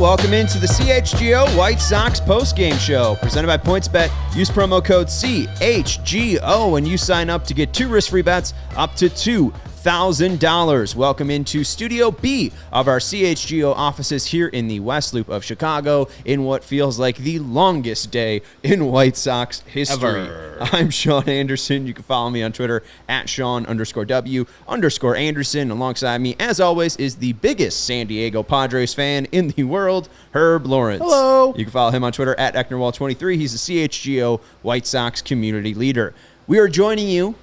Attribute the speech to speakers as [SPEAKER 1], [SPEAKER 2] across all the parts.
[SPEAKER 1] Welcome into the CHGO White Sox postgame show, presented by PointsBet. Use promo code CHGO and you sign up to get 2 risk-free bets up to $2,000. Welcome into Studio B of our CHGO offices here in the West Loop of Chicago in what feels like the longest day in White Sox history.
[SPEAKER 2] Ever.
[SPEAKER 1] I'm Sean Anderson. You can follow me on Twitter at Sean_W_Anderson. Alongside me, as always, is the biggest San Diego Padres fan in the world, Herb Lawrence.
[SPEAKER 2] Hello.
[SPEAKER 1] You can follow him on Twitter at Ecknerwall23. He's the CHGO White Sox community leader. We are joining you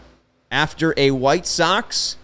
[SPEAKER 1] after a White Sox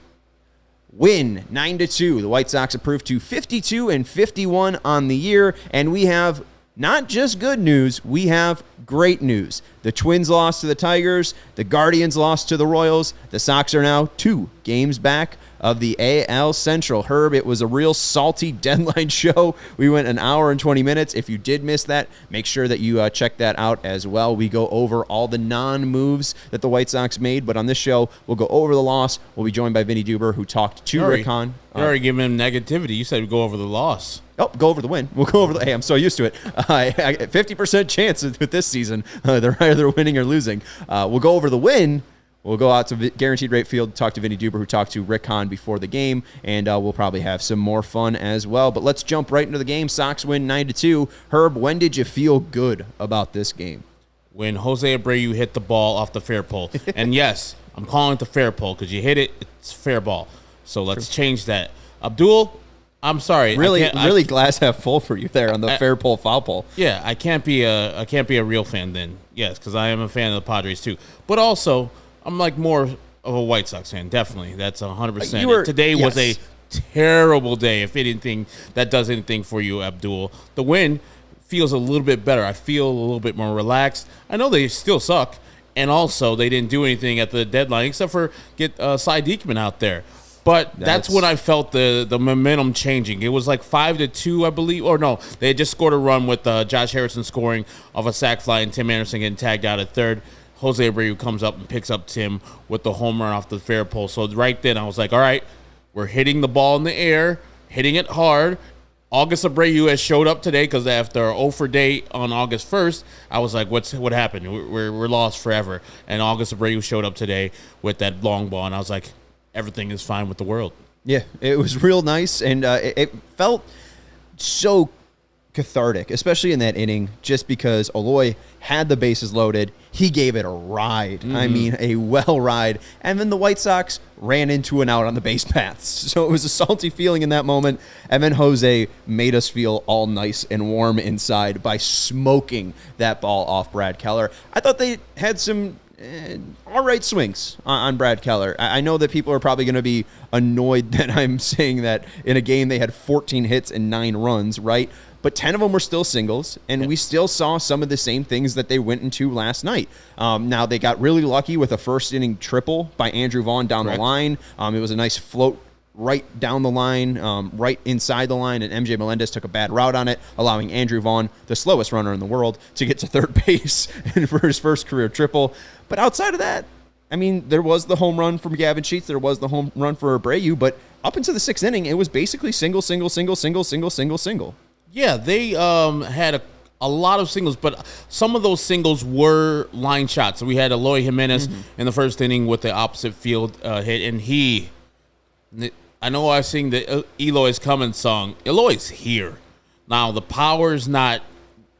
[SPEAKER 1] win 9-2. The White Sox improved to 52-51 on the year, and we have not just good news, we have great news. The Twins lost to the Tigers, the Guardians lost to the Royals. The Sox are now 2 games back of the AL Central. Herb, it was a real salty deadline show. We went an hour and 20 minutes. If you did miss that, make sure that you check that out as well. We go over all the non-moves that the White Sox made, but on this show, we'll go over the loss. We'll be joined by Vinnie Duber, who talked to Rick Hahn.
[SPEAKER 2] You're already giving him negativity. You said we'd go over the loss.
[SPEAKER 1] Oh, go over the win. We'll go over the. Hey, I'm so used to it. 50% chance with this season. They're either winning or losing. We'll go over the win. We'll go out to Guaranteed Rate Field, talk to Vinnie Duber, who talked to Rick Hahn before the game, and we'll probably have some more fun as well. But let's jump right into the game. Sox win 9-2. Herb, when did you feel good about this game?
[SPEAKER 2] When Jose Abreu hit the ball off the fair pole. And yes, I'm calling it the fair pole because you hit it, it's fair ball. So let's change that. Abdul, I'm sorry.
[SPEAKER 1] Really glass half full for you there on the fair pole, foul pole.
[SPEAKER 2] Yeah, I can't be a real fan then. Yes, because I am a fan of the Padres too. But also, I'm like more of a White Sox fan, definitely. That's 100%. Today was a terrible day. If anything, that does anything for you, Abdul. The win feels a little bit better. I feel a little bit more relaxed. I know they still suck, and also they didn't do anything at the deadline except for get Cy Diekman out there. But that's when I felt the momentum changing. It was like 5-2, I believe. Or no, they had just scored a run with Josh Harrison scoring off a sac fly and Tim Anderson getting tagged out at third. Jose Abreu comes up and picks up Tim with the home run off the fair pole. So right then I was like, all right, we're hitting the ball in the air, hitting it hard. August Abreu has showed up today because after an 0 for day on August 1st, I was like, what happened? We're lost forever. And August Abreu showed up today with that long ball, and I was like, everything is fine with the world.
[SPEAKER 1] Yeah, it was real nice, and it felt so cathartic, especially in that inning, just because Eloy had the bases loaded. He gave it a ride. Mm-hmm. I mean, a well ride. And then the White Sox ran into an out on the base paths. So it was a salty feeling in that moment. And then Jose made us feel all nice and warm inside by smoking that ball off Brad Keller. I thought they had some all right swings on Brad Keller. I know that people are probably going to be annoyed that I'm saying that in a game they had 14 hits and 9 runs, right? But 10 of them were still singles, and we still saw some of the same things that they went into last night. Now, they got really lucky with a first-inning triple by Andrew Vaughn down the line. It was a nice float right down the line, right inside the line, and MJ Melendez took a bad route on it, allowing Andrew Vaughn, the slowest runner in the world, to get to third base for his first career triple. But outside of that, I mean, there was the home run from Gavin Sheets, there was the home run for Abreu, but up into the 6th inning, it was basically single, single, single, single, single, single, single.
[SPEAKER 2] Yeah, they had a lot of singles, but some of those singles were line shots. So we had Eloy Jimenez in the first inning with the opposite field hit, and I know I sing the Eloy's Coming song. Eloy's here. Now, the power's not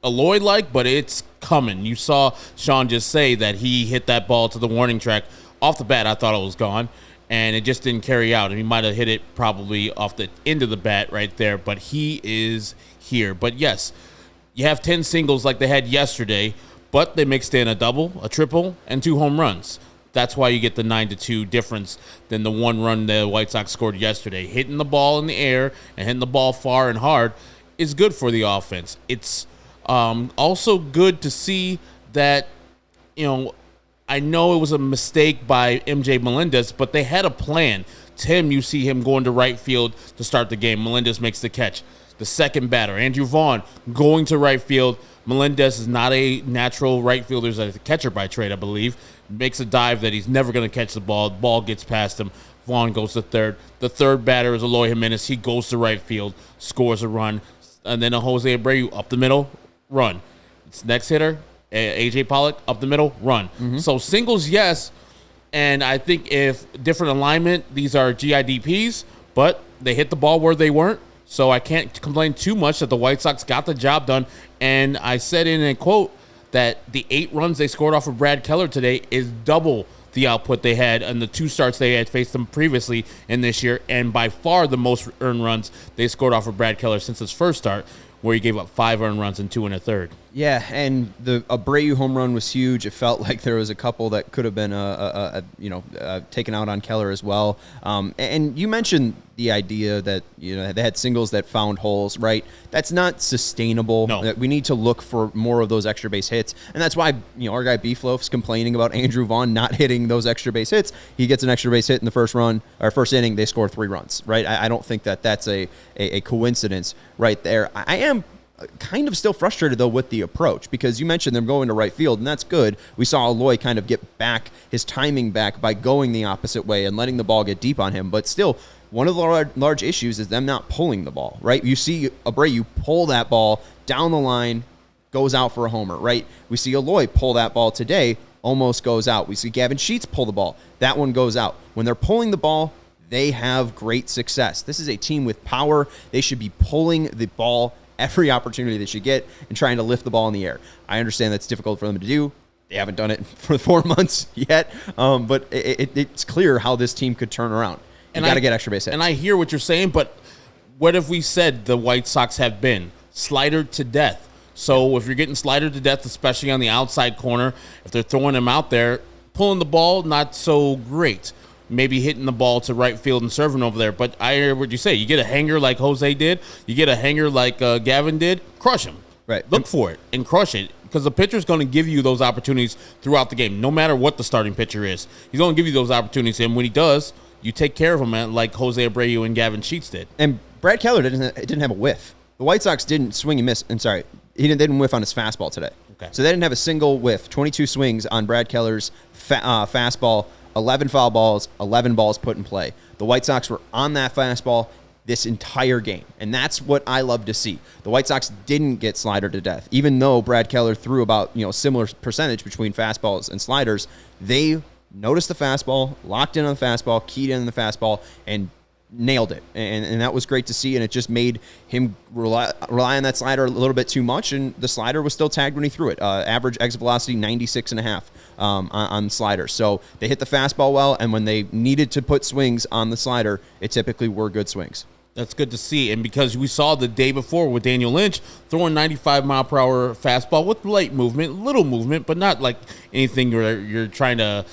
[SPEAKER 2] Eloy-like, but it's coming. You saw Sean just say that he hit that ball to the warning track. Off the bat, I thought it was gone, and it just didn't carry out. And he might have hit it probably off the end of the bat right there, but he is here. But yes, you have 10 singles like they had yesterday, but they mixed in a double, a triple, and 2 home runs. That's why you get the 9-2 difference than the 1 run the White Sox scored yesterday. Hitting the ball in the air and hitting the ball far and hard is good for the offense. It's also good to see that, I know it was a mistake by MJ Melendez, but they had a plan. Tim, you see him going to right field to start the game. Melendez makes the catch. The second batter, Andrew Vaughn, going to right field. Melendez is not a natural right fielder. He's a catcher by trade, I believe. Makes a dive that he's never going to catch the ball. The ball gets past him. Vaughn goes to third. The third batter is Eloy Jimenez. He goes to right field, scores a run. And then a Jose Abreu up the middle, run. It's next hitter, A.J. Pollock, up the middle, run. Mm-hmm. So singles, yes. And I think if different alignment, these are GIDPs, but they hit the ball where they weren't. So I can't complain too much that the White Sox got the job done. And I said in a quote that the 8 runs they scored off of Brad Keller today is double the output they had in the 2 starts they had faced them previously in this year, and by far the most earned runs they scored off of Brad Keller since his first start, where he gave up 5 earned runs and 2 1/3.
[SPEAKER 1] Yeah, and the Abreu home run was huge. It felt like there was a couple that could have been taken out on Keller as well. And you mentioned the idea that they had singles that found holes, right? That's not sustainable.
[SPEAKER 2] No.
[SPEAKER 1] We need to look for more of those extra base hits, and that's why our guy Beefloaf's complaining about Andrew Vaughn not hitting those extra base hits. He gets an extra base hit in the first inning. They score 3 runs, right? I don't think that's a coincidence right there. I am kind of still frustrated, though, with the approach, because you mentioned them going to right field, and that's good. We saw Eloy kind of get back his timing back by going the opposite way and letting the ball get deep on him. But still, one of the large issues is them not pulling the ball, right? You see Abreu pull that ball down the line, goes out for a homer, right? We see Eloy pull that ball today, almost goes out. We see Gavin Sheets pull the ball. That one goes out. When they're pulling the ball, they have great success. This is a team with power. They should be pulling the ball every opportunity they should get and trying to lift the ball in the air. I understand that's difficult for them to do. They haven't done it for 4 months yet, but it's clear how this team could turn around. You got to get extra base hits.
[SPEAKER 2] And I hear what you're saying, but what have we said the White Sox have been? Slidered to death. So if you're getting slidered to death, especially on the outside corner, if they're throwing him out there, pulling the ball, not so great. Maybe hitting the ball to right field and serving over there. But I hear what you say. You get a hanger like Jose did. You get a hanger like Gavin did. Crush him.
[SPEAKER 1] Right.
[SPEAKER 2] Look for it and crush it, because the pitcher's going to give you those opportunities throughout the game, no matter what the starting pitcher is. He's going to give you those opportunities, and when he does, you take care of him, man, like Jose Abreu and Gavin Sheets did.
[SPEAKER 1] And Brad Keller didn't have a whiff. The White Sox didn't swing and miss. They didn't whiff on his fastball today.
[SPEAKER 2] Okay.
[SPEAKER 1] So they didn't have a single whiff. 22 swings on Brad Keller's fastball. 11 foul balls, 11 balls put in play. The White Sox were on that fastball this entire game, and that's what I love to see. The White Sox didn't get slider to death, even though Brad Keller threw about similar percentage between fastballs and sliders. They noticed the fastball, locked in on the fastball, keyed in on the fastball, and nailed it. And that was great to see, and it just made him rely on that slider a little bit too much, and the slider was still tagged when he threw it. Average exit velocity 96.5 on slider. So they hit the fastball well, and when they needed to put swings on the slider, it typically were good swings.
[SPEAKER 2] That's good to see. And because we saw the day before with Daniel Lynch throwing 95-mile-per-hour fastball with light movement, little movement, but not like anything you're trying to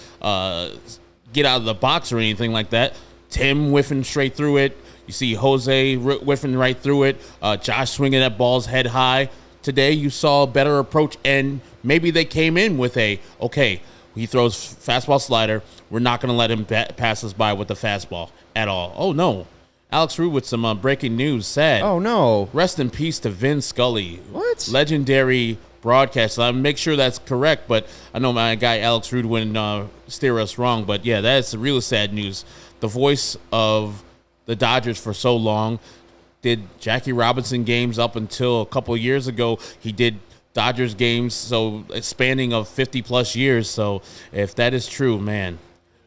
[SPEAKER 2] get out of the box or anything like that. Tim whiffing straight through it. You see Jose whiffing right through it. Josh swinging at balls head high. Today you saw a better approach, and maybe they came in with okay, he throws fastball slider. We're not going to let him pass us by with the fastball at all. Oh, no. Alex Rude with some breaking news. Sad.
[SPEAKER 1] Oh, no.
[SPEAKER 2] Rest in peace to Vin Scully.
[SPEAKER 1] What?
[SPEAKER 2] Legendary broadcast. I'll make sure that's correct, but I know my guy Alex Rude wouldn't steer us wrong. But, yeah, that's real sad news. The voice of the Dodgers for so long, did Jackie Robinson games up until a couple of years ago. He did Dodgers games, so a spanning of 50-plus years. So if that is true, man,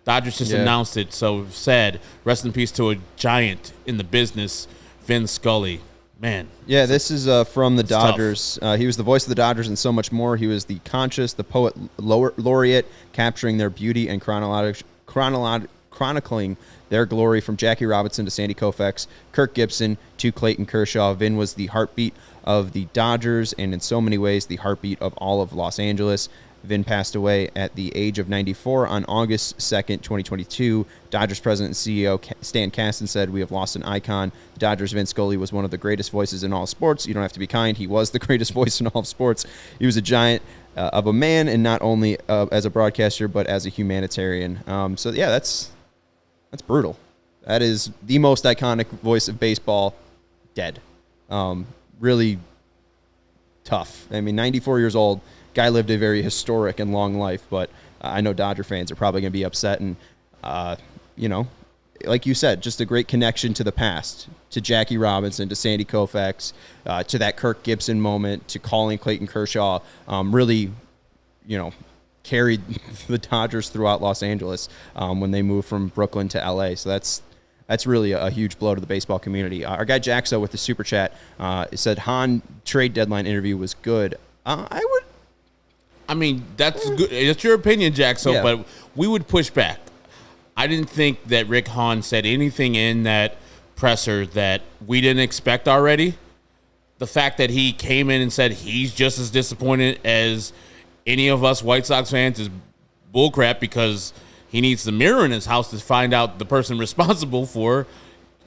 [SPEAKER 2] Dodgers just announced it. So sad. Rest in peace to a giant in the business, Vin Scully. Man.
[SPEAKER 1] Yeah, this is from the Dodgers. He was the voice of the Dodgers and so much more. He was the conscious, the poet laureate, capturing their beauty and chronicling their glory from Jackie Robinson to Sandy Koufax, Kirk Gibson to Clayton Kershaw. Vin was the heartbeat of the Dodgers and in so many ways the heartbeat of all of Los Angeles. Vin passed away at the age of 94 on August 2nd, 2022. Dodgers president and CEO Stan Kasten said, "We have lost an icon. The Dodgers' Vin Scully was one of the greatest voices in all of sports. You don't have to be kind. He was the greatest voice in all of sports. He was a giant of a man, and not only as a broadcaster, but as a humanitarian." So, yeah, that's brutal. That is the most iconic voice of baseball dead. Really tough. I mean, 94 years old. Guy lived a very historic and long life, but I know Dodger fans are probably going to be upset. And, like you said, just a great connection to the past, to Jackie Robinson, to Sandy Koufax, to that Kirk Gibson moment, to calling Clayton Kershaw, really, carried the Dodgers throughout Los Angeles when they moved from Brooklyn to L.A. So that's really a huge blow to the baseball community. Our guy Jaxo with the super chat said Hahn trade deadline interview was good.
[SPEAKER 2] I mean, that's good. It's your opinion, Jaxo, but we would push back. I didn't think that Rick Hahn said anything in that presser that we didn't expect already. The fact that he came in and said he's just as disappointed as any of us White Sox fans is bullcrap, because he needs the mirror in his house to find out the person responsible for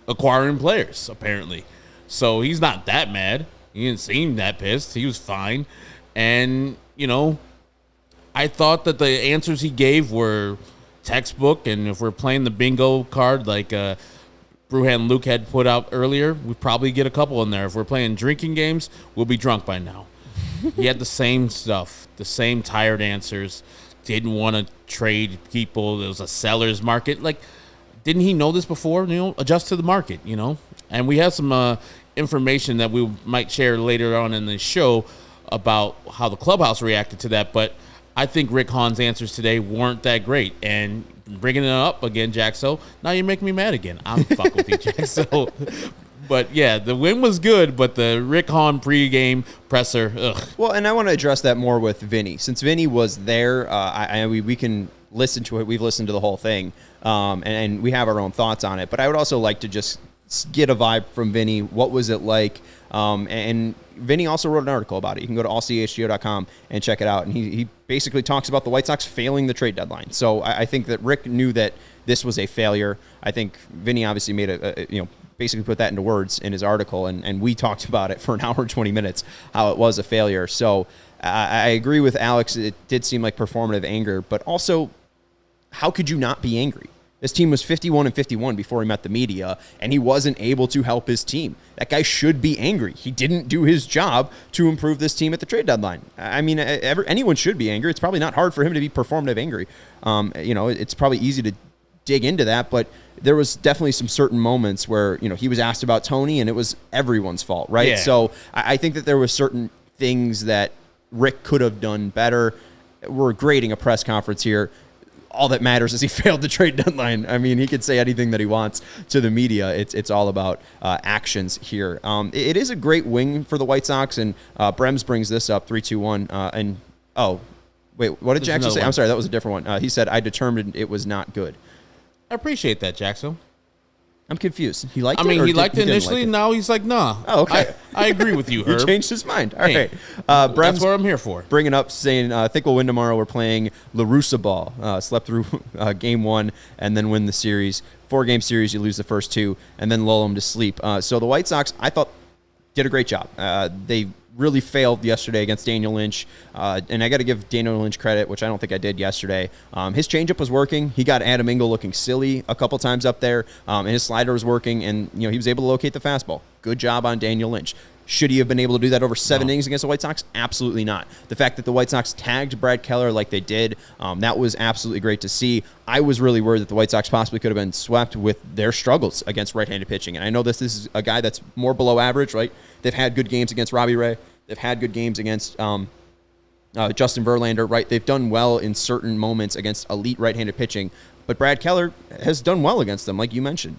[SPEAKER 2] acquiring players, apparently. So he's not that mad. He didn't seem that pissed. He was fine. And, I thought that the answers he gave were textbook, and if we're playing the bingo card like Bruhan Luke had put out earlier, we'd probably get a couple in there. If we're playing drinking games, we'll be drunk by now. He had the same stuff, the same tired answers, didn't want to trade people. There was a seller's market. Like, didn't he know this before? Adjust to the market, And we have some information that we might share later on in the show about how the clubhouse reacted to that, but I think Rick Hahn's answers today weren't that great. And bringing it up again, Jaxo, now you're making me mad again. I'm fucking with you, Jaxo. But, yeah, the win was good, but the Rick Hahn pregame presser, ugh.
[SPEAKER 1] Well, and I want to address that more with Vinny. Since Vinny was there, we can listen to it. We've listened to the whole thing, and we have our own thoughts on it. But I would also like to just get a vibe from Vinny. What was it like? And Vinny also wrote an article about it. You can go to allchgo.com and check it out. And he basically talks about the White Sox failing the trade deadline. So I think that Rick knew that this was a failure. I think Vinny obviously made basically put that into words in his article. And we talked about it for an hour and 20 minutes, how it was a failure. So I agree with Alex. It did seem like performative anger, but also, how could you not be angry? This team was 51-51 before he met the media, and he wasn't able to help his team. That guy should be angry. He didn't do his job to improve this team at the trade deadline. I mean, anyone should be angry. It's probably not hard for him to be performative angry. It's probably easy to dig into that, but there was definitely some certain moments where, he was asked about Tony, and it was everyone's fault, right?
[SPEAKER 2] Yeah.
[SPEAKER 1] So I think that there was certain things that Rick could have done better. We're grading a press conference here. All that matters is he failed the trade deadline. I mean, he could say anything that he wants to the media. It's all about actions here. It is a great win for the White Sox, and Brems brings this up, 3-2-1. Wait, what did Jackson say? I'm sorry, that was a different one. He said, "I determined it was not good."
[SPEAKER 2] I appreciate that, Jackson.
[SPEAKER 1] I'm confused. He liked it?
[SPEAKER 2] I mean, he liked it initially. Like it? Now he's like, nah.
[SPEAKER 1] Oh, okay.
[SPEAKER 2] I agree with you, Herb.
[SPEAKER 1] He changed his mind. All right.
[SPEAKER 2] That's what I'm here for.
[SPEAKER 1] Bringing up, saying, I think we'll win tomorrow. We're playing Russa ball. Slept through game one and then win the series. 4-game series, you lose the first 2 and then lull them to sleep. So the White Sox, I thought, did a great job. They really failed yesterday against Daniel Lynch. And I got to give Daniel Lynch credit, which I don't think I did yesterday. His changeup was working. He got Adam Engel looking silly a couple times up there. And his slider was working, and he was able to locate the fastball. Good job on Daniel Lynch. Should he have been able to do that over 7 innings against the White Sox? Absolutely not. The fact that the White Sox tagged Brad Keller like they did, that was absolutely great to see. I was really worried that the White Sox possibly could have been swept with their struggles against right-handed pitching. And I know this is a guy that's more below average, right? They've had good games against Robbie Ray. They've had good games against Justin Verlander, right? They've done well in certain moments against elite right-handed pitching. But Brad Keller has done well against them, like you mentioned.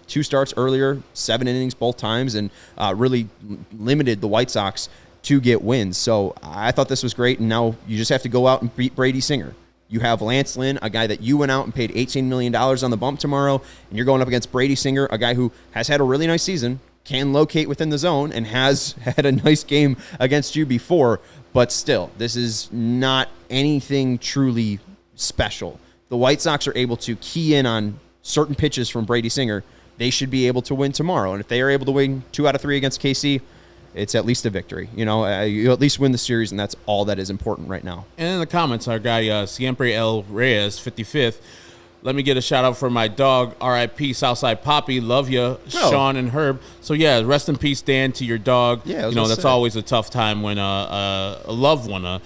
[SPEAKER 1] 2 starts earlier, 7 innings both times, and really limited the White Sox to get wins. So I thought this was great, and now you just have to go out and beat Brady Singer. You have Lance Lynn, a guy that you went out and paid $18 million on the bump tomorrow, and you're going up against Brady Singer, a guy who has had a really nice season, can locate within the zone and has had a nice game against you before, but still, this is not anything truly special. The White Sox are able to key in on certain pitches from Brady Singer. They should be able to win tomorrow. And if they are able to win 2 out of 3 against KC, it's at least a victory. You at least win the series, and that's all that is important right now.
[SPEAKER 2] And in the comments, our guy, Siempre El Reyes, 55th, let me get a shout-out for my dog, R.I.P. Southside Poppy. Love you, Sean and Herb. So, yeah, rest in peace, Dan, to your dog.
[SPEAKER 1] Yeah,
[SPEAKER 2] that's always a tough time when a loved one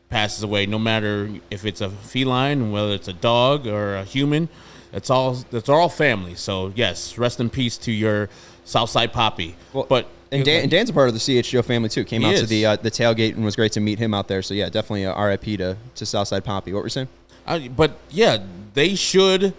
[SPEAKER 2] passes away, no matter if it's a feline, whether it's a dog or a human. That's all family. So, yes, rest in peace to your Southside Poppy.
[SPEAKER 1] Well, And Dan's a part of the CHGO family, too. Came out to the tailgate and was great to meet him out there. So, yeah, definitely a RIP to Southside Poppy. What were you saying?
[SPEAKER 2] But, yeah, they should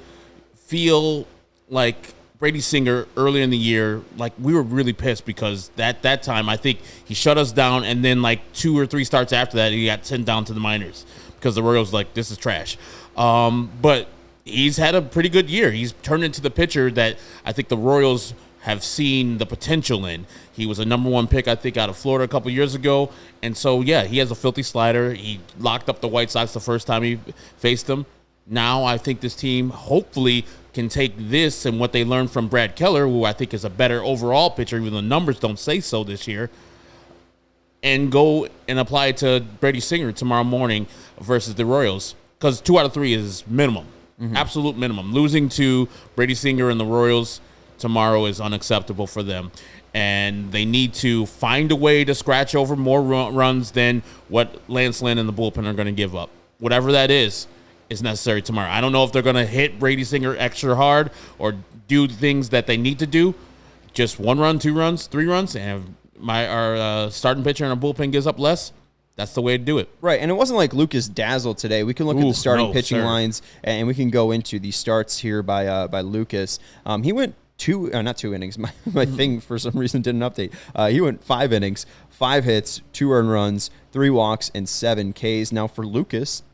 [SPEAKER 2] feel like Brady Singer earlier in the year, like we were really pissed because that time I think he shut us down, and then like 2 or 3 starts after that, he got sent down to the minors because the Royals like, this is trash. But he's had a pretty good year. He's turned into the pitcher that I think the Royals have seen the potential in. He was a number 1 pick, I think, out of Florida a couple years ago. And so, yeah, he has a filthy slider. He locked up the White Sox the first time he faced them. Now I think this team hopefully can take this and what they learned from Brad Keller, who I think is a better overall pitcher, even though the numbers don't say so this year, and go and apply it to Brady Singer tomorrow morning versus the Royals. Because 2 out of 3 is minimum, absolute minimum. Losing to Brady Singer and the Royals tomorrow is unacceptable for them. And they need to find a way to scratch over more runs than what Lance Lynn and the bullpen are going to give up. Whatever that is necessary tomorrow. I don't know if they're going to hit Brady Singer extra hard or do things that they need to do. Just 1 run, 2 runs, 3 runs, and our starting pitcher and our bullpen gives up less. That's the way to do it.
[SPEAKER 1] Right, and it wasn't like Lucas dazzled today. We can look at the starting pitching lines, and we can go into the starts here by Lucas. He went not 2 innings. My thing for some reason didn't update. He went 5 innings, 5 hits, 2 earned runs, 3 walks, and 7 Ks. Now for Lucas,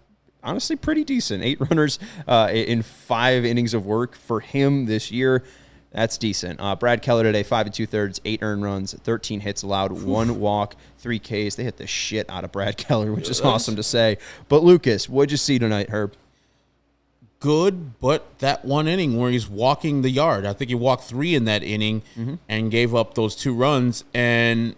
[SPEAKER 1] honestly pretty decent. 8 runners in 5 innings of work for him this year. That's decent. Brad Keller today, 5 2/3, 8 earned runs, 13 hits allowed, 1 walk, 3 Ks. They hit the shit out of Brad Keller, which is awesome to say. But Lucas, what'd you see tonight, Herb?
[SPEAKER 2] Good, but that 1 inning where he's walking the yard, I think he walked 3 in that inning and gave up those 2 runs. And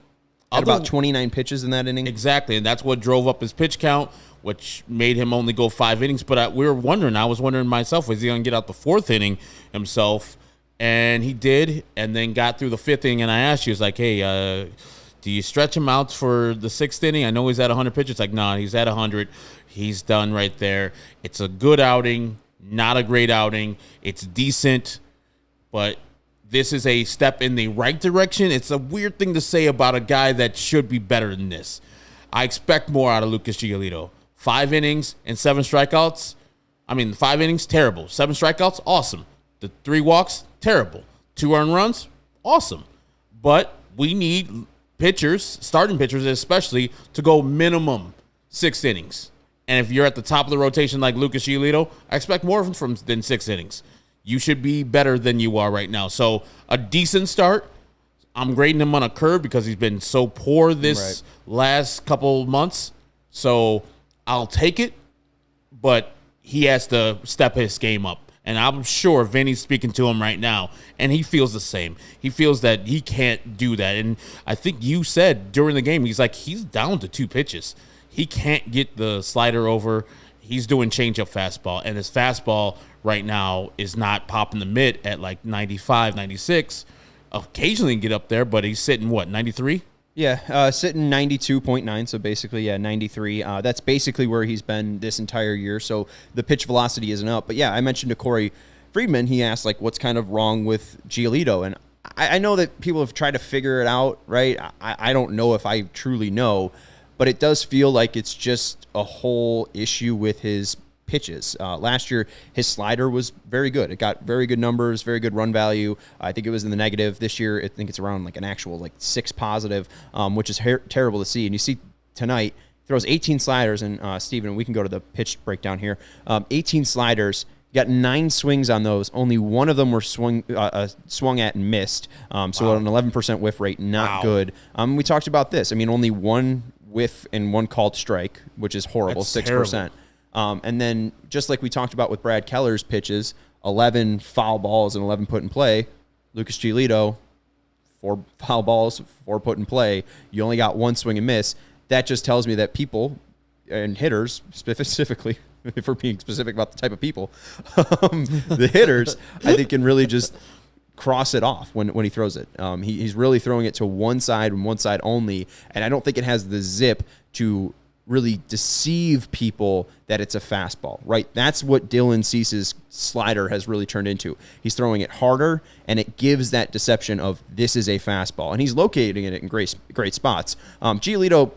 [SPEAKER 1] had about 29 pitches in that inning.
[SPEAKER 2] Exactly, and that's what drove up his pitch count, which made him only go 5 innings. But I was wondering myself, was he going to get out the 4th inning himself? And he did, and then got through the 5th inning. And I asked you, it's like, hey, do you stretch him out for the 6th inning? I know he's at 100 pitches. Like, nah, he's at 100. He's done right there. It's a good outing. Not a great outing. It's decent, but this is a step in the right direction. It's a weird thing to say about a guy that should be better than this. I expect more out of Lucas Giolito. 5 innings and 7 strikeouts. 5 innings, terrible. 7 strikeouts, awesome. The 3 walks, terrible. 2 earned runs, awesome. But we need pitchers, starting pitchers especially, to go minimum 6 innings. And if you're at the top of the rotation like Lucas Giolito, I expect more from than 6 innings. You should be better than you are right now. So a decent start. I'm grading him on a curve because he's been so poor this last couple months. So I'll take it, but he has to step his game up. And I'm sure Vinny's speaking to him right now, and he feels the same. He feels that he can't do that. And I think you said during the game, he's down to 2 pitches. He can't get the slider over. He's doing changeup fastball, and his fastball right now is not popping the mitt at like 95, 96. Occasionally get up there, but he's sitting, 93?
[SPEAKER 1] Yeah, sitting 92.9, so basically, 93. That's basically where he's been this entire year, so the pitch velocity isn't up. But, yeah, I mentioned to Corey Friedman, he asked, what's kind of wrong with Giolito? And I know that people have tried to figure it out, right? I don't know if I truly know, but it does feel like it's just a whole issue with his pitches. Last year, his slider was very good. It got very good numbers, very good run value. I think it was in the negative. This year, I think it's around an actual 6 positive, which is terrible to see. And you see tonight, throws 18 sliders, and Steven, we can go to the pitch breakdown here. 18 sliders, Got 9 swings on those. Only one of them were swung at and missed. So an 11% whiff rate, not good. We talked about this. I mean, only one whiff and one called strike, which is horrible,
[SPEAKER 2] That's
[SPEAKER 1] 6%. And then just like we talked about with Brad Keller's pitches, 11 foul balls and 11 put in play. Lucas Giolito, 4 foul balls, 4 put in play. You only got 1 swing and miss. That just tells me that people and hitters specifically, if we're being specific about the type of people, the hitters, I think, can really just cross it off when he throws it. He's really throwing it to one side and one side only, and I don't think it has the zip to really deceive people that it's a fastball, right? That's what Dylan Cease's slider has really turned into. He's throwing it harder, and it gives that deception of this is a fastball, and he's locating it in great spots. Giolito's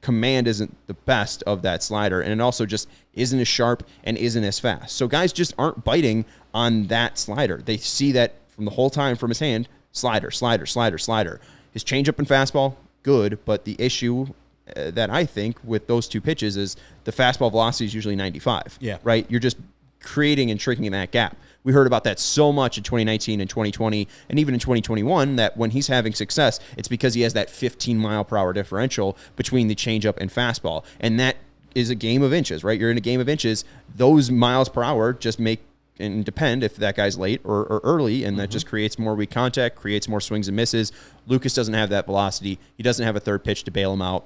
[SPEAKER 1] command isn't the best of that slider, and it also just isn't as sharp and isn't as fast. So guys just aren't biting on that slider. They see that from the whole time from his hand, slider, slider, slider, slider. His changeup and fastball, good, but the issue that I think with those two pitches is the fastball velocity is usually 95.
[SPEAKER 2] Yeah.
[SPEAKER 1] Right? You're just creating and shrinking that gap. We heard about that so much in 2019 and 2020 and even in 2021 that when he's having success, it's because he has that 15-mile-per-hour differential between the changeup and fastball. And that is a game of inches, right? You're in a game of inches. Those miles per hour just make and depend if that guy's late or early, and that just creates more weak contact, creates more swings and misses. Lucas doesn't have that velocity. He doesn't have a third pitch to bail him out.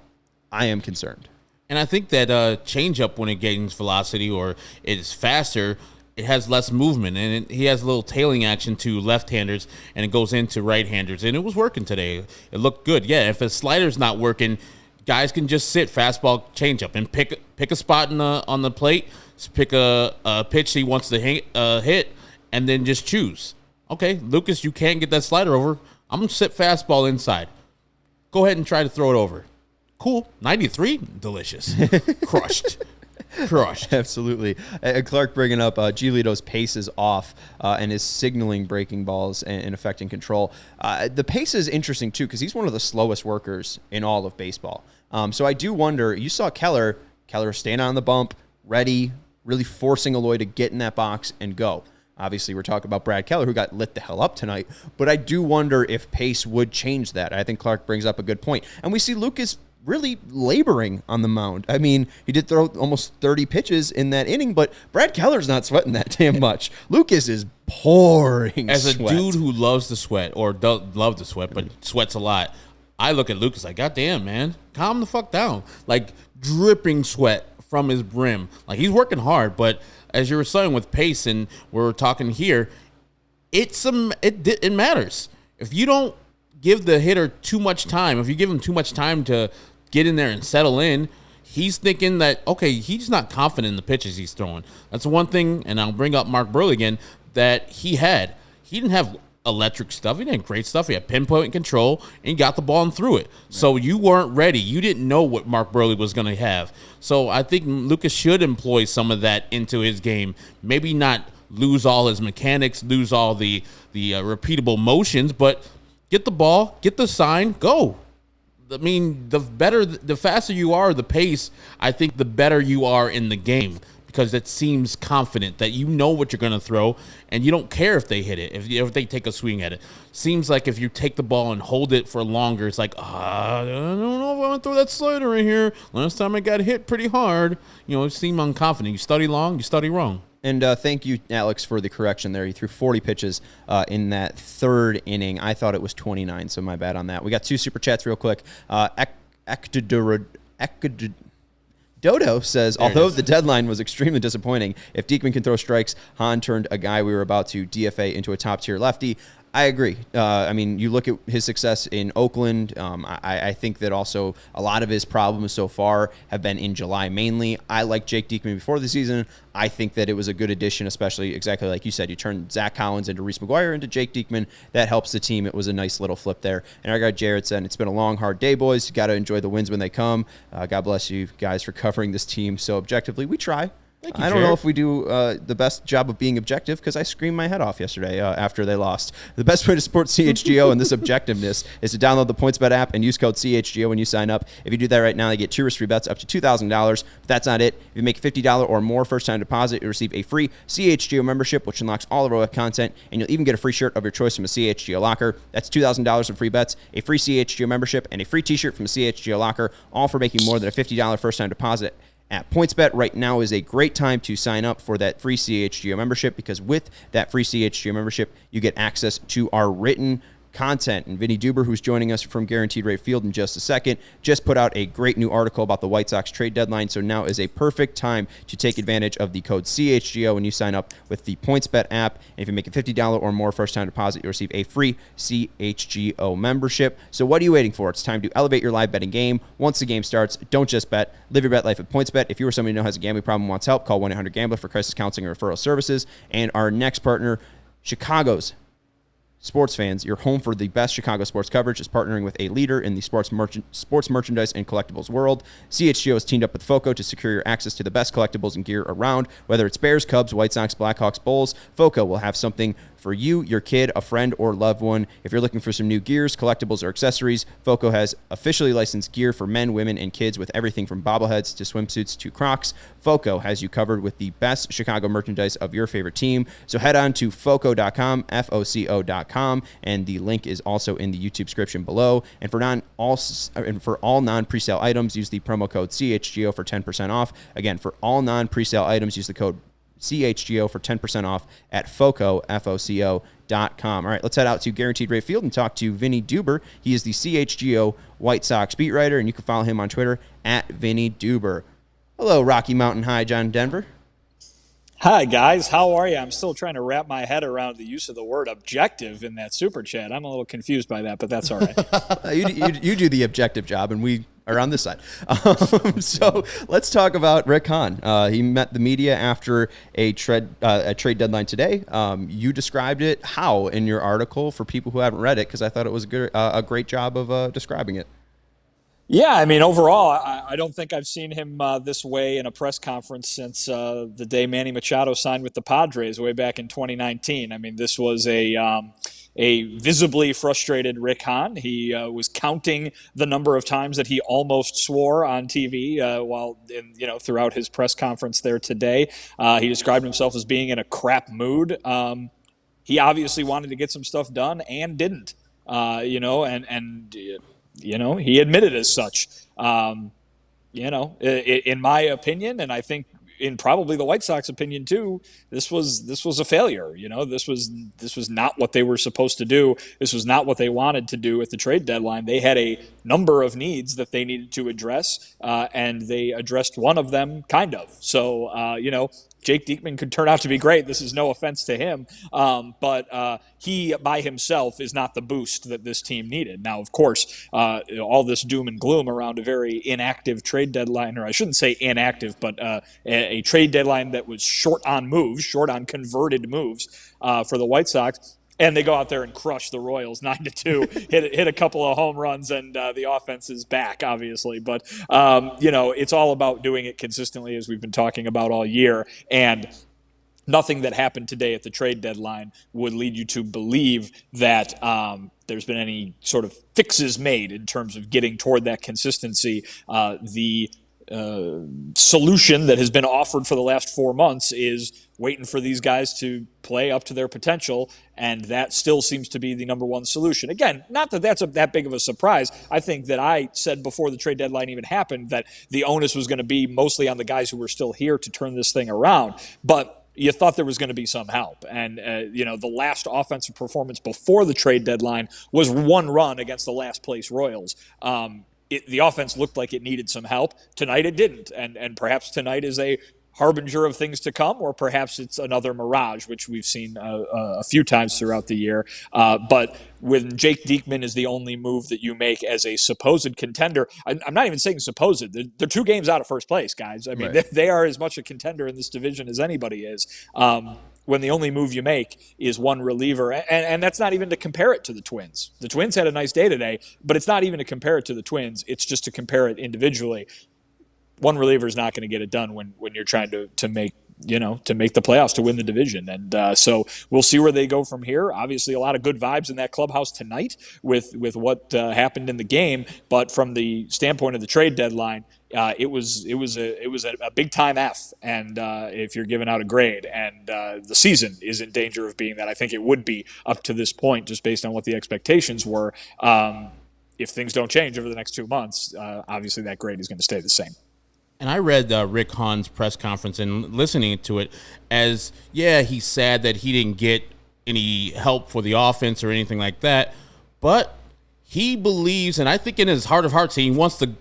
[SPEAKER 1] I am concerned.
[SPEAKER 2] And I think that changeup, when it gains velocity or it's faster, it has less movement, and he has a little tailing action to left-handers, and it goes into right-handers. And it was working today. It looked good. Yeah, if a slider's not working, guys can just sit fastball, changeup, and pick a spot on the plate, pick a pitch he wants to hit, and then just choose. Okay, Lucas, you can't get that slider over. I'm going to sit fastball inside. Go ahead and try to throw it over. Cool. 93? Delicious. Crushed.
[SPEAKER 1] Absolutely. Clark bringing up Giolito's pace is off and is signaling breaking balls and affecting control. The pace is interesting, too, because he's one of the slowest workers in all of baseball. So I do wonder, you saw Keller stand on the bump, ready, really forcing Eloy to get in that box and go. Obviously, we're talking about Brad Keller, who got lit the hell up tonight. But I do wonder if pace would change that. I think Clark brings up a good point. And we see Lucas really laboring on the mound. I mean, he did throw almost 30 pitches in that inning, but Brad Keller's not sweating that damn much. Lucas is pouring
[SPEAKER 2] As
[SPEAKER 1] sweat.
[SPEAKER 2] a dude who loves to sweat, or doesn't love to sweat, but sweats a lot, I look at Lucas like, God damn, man, calm the fuck down. Like, dripping sweat from his brim. Like, he's working hard, but as you were saying with pace, and we're talking here, it matters. If you don't give the hitter too much time, if you give him too much time to get in there and settle in, he's thinking that, okay, he's not confident in the pitches he's throwing. That's one thing, and I'll bring up Mark Buehrle again, that he had. He didn't have electric stuff. He didn't have great stuff. He had pinpoint control, and he got the ball and threw it. Right. So you weren't ready. You didn't know what Mark Buehrle was going to have. So I think Lucas should employ some of that into his game. Maybe not lose all his mechanics, lose all the repeatable motions, but get the ball, get the sign, go. I mean, the faster you are, the pace, I think the better you are in the game, because it seems confident that you know what you're going to throw, and you don't care if they hit it, if they take a swing at it. Seems like if you take the ball and hold it for longer, it's like, I don't know if I want to throw that slider in here. Last time I got hit pretty hard. You know, it seemed unconfident. You study long, you study wrong.
[SPEAKER 1] And thank you, Alex, for the correction there. He threw 40 pitches in that third inning. I thought it was 29, so my bad on that. We got 2 super chats real quick. Dodo says, although the deadline was extremely disappointing, if Diekman can throw strikes, Hahn turned a guy we were about to DFA into a top-tier lefty. I agree. I mean, you look at his success in Oakland. I think that also a lot of his problems so far have been in July mainly. I like Jake Diekman before the season. I think that it was a good addition, especially exactly like you said. You turned Zach Collins into Reese McGuire into Jake Diekman. That helps the team. It was a nice little flip there. And our guy Jared said, it's been a long, hard day, boys. You got to enjoy the wins when they come. God bless you guys for covering this team so objectively. We try. I don't know if we do the best job of being objective because I screamed my head off yesterday after they lost. The best way to support CHGO and this objectiveness is to download the PointsBet app and use code CHGO when you sign up. If you do that right now, you get 2 risk-free bets up to $2,000. But that's not it. If you make a $50 or more first-time deposit, you'll receive a free CHGO membership, which unlocks all of our web content, and you'll even get a free shirt of your choice from a CHGO locker. That's $2,000 in free bets, a free CHGO membership, and a free t-shirt from a CHGO locker, all for making more than a $50 first-time deposit. At PointsBet right now is a great time to sign up for that free CHGO membership because with that free CHGO membership, you get access to our written content. And Vinnie Duber, who's joining us from Guaranteed Rate Field in just a second, just put out a great new article about the White Sox trade deadline. So now is a perfect time to take advantage of the code CHGO when you sign up with the PointsBet app. And if you make a $50 or more first-time deposit, you'll receive a free CHGO membership. So what are you waiting for? It's time to elevate your live betting game. Once the game starts, don't just bet. Live your bet life at PointsBet. If you or somebody you know has a gambling problem and wants help, call 1-800-GAMBLER for crisis counseling or referral services. And our next partner, Chicago's Sports Fans, your home for the best Chicago sports coverage, is partnering with a leader in the sports merchandise and collectibles world. CHGO has teamed up with FOCO to secure your access to the best collectibles and gear around. Whether it's Bears, Cubs, White Sox, Blackhawks, Bulls, FOCO will have something for you, your kid, a friend, or loved one. If you're looking for some new gears, collectibles, or accessories, FOCO has officially licensed gear for men, women, and kids with everything from bobbleheads to swimsuits to Crocs. FOCO has you covered with the best Chicago merchandise of your favorite team. So head on to FOCO.com, FOCO.com, and the link is also in the YouTube description below. And for all non-presale items, use the promo code CHGO for 10% off. Again, for all non-presale items, use the code CHGO for 10% off at FOCO, FOCO.com. All right, let's head out to Guaranteed Rate Field and talk to Vinnie Duber. He is the CHGO White Sox beat writer, and you can follow him on Twitter at Vinnie Duber. Hello, Rocky Mountain High, John Denver.
[SPEAKER 3] Hi, guys. How are you? I'm still trying to wrap my head around the use of the word objective in that super chat. I'm a little confused by that, but that's all right.
[SPEAKER 1] you do the objective job, and we are on this side. So let's talk about Rick Hahn. He met the media after a trade deadline today. You described it how in your article for people who haven't read it, because I thought it was a great job of describing it.
[SPEAKER 3] Yeah, I mean, overall, I don't think I've seen him this way in a press conference since the day Manny Machado signed with the Padres way back in 2019. I mean, this was a visibly frustrated Rick Hahn. He was counting the number of times that he almost swore on TV throughout his press conference there today. He described himself as being in a crap mood. He obviously wanted to get some stuff done and didn't. He admitted as such. In my opinion, and I think in probably the White Sox opinion too, this was a failure. This was not what they were supposed to do. This was not what they wanted to do at the trade deadline. They had a number of needs that they needed to address, and they addressed one of them, kind of. So, Jake Diekman could turn out to be great. This is no offense to him, but he by himself is not the boost that this team needed. Now, of course, all this doom and gloom around a very inactive trade deadline, or I shouldn't say inactive, but a trade deadline that was short on converted moves for the White Sox. And they go out there and crush the Royals 9-2, hit a couple of home runs, and the offense is back, obviously. But, it's all about doing it consistently, as we've been talking about all year. And nothing that happened today at the trade deadline would lead you to believe that there's been any sort of fixes made in terms of getting toward that consistency. The solution that has been offered for the last 4 months is waiting for these guys to play up to their potential, and that still seems to be the number one solution. Again, not that that's that big of a surprise. I think that I said before the trade deadline even happened that the onus was going to be mostly on the guys who were still here to turn this thing around, but you thought there was going to be some help. And, the last offensive performance before the trade deadline was 1 run against the last place Royals. The offense looked like it needed some help. Tonight it didn't. And perhaps tonight is a harbinger of things to come, or perhaps it's another mirage, which we've seen a few times throughout the year. But when Jake Diekman is the only move that you make as a supposed contender, I'm not even saying supposed. They're 2 games out of first place, guys. I mean, right. They are as much a contender in this division as anybody is. When the only move you make is one reliever, and that's not even to compare it to the Twins. The Twins had a nice day today, but it's not even to compare it to the Twins. It's just to compare it individually. one reliever is not going to get it done when you're trying to make the playoffs, to win the division. And so we'll see where they go from here. Obviously, a lot of good vibes in that clubhouse tonight with what happened in the game. But from the standpoint of the trade deadline, it was a big time F. And if you're giving out a grade, and the season is in danger of being that, I think it would be up to this point, just based on what the expectations were. If things don't change over the next 2 months, obviously that grade is going to stay the same.
[SPEAKER 2] And I read Rick Hahn's press conference and listening to it as, yeah, he's sad that he didn't get any help for the offense or anything like that. But he believes, and I think in his heart of hearts, he wants to,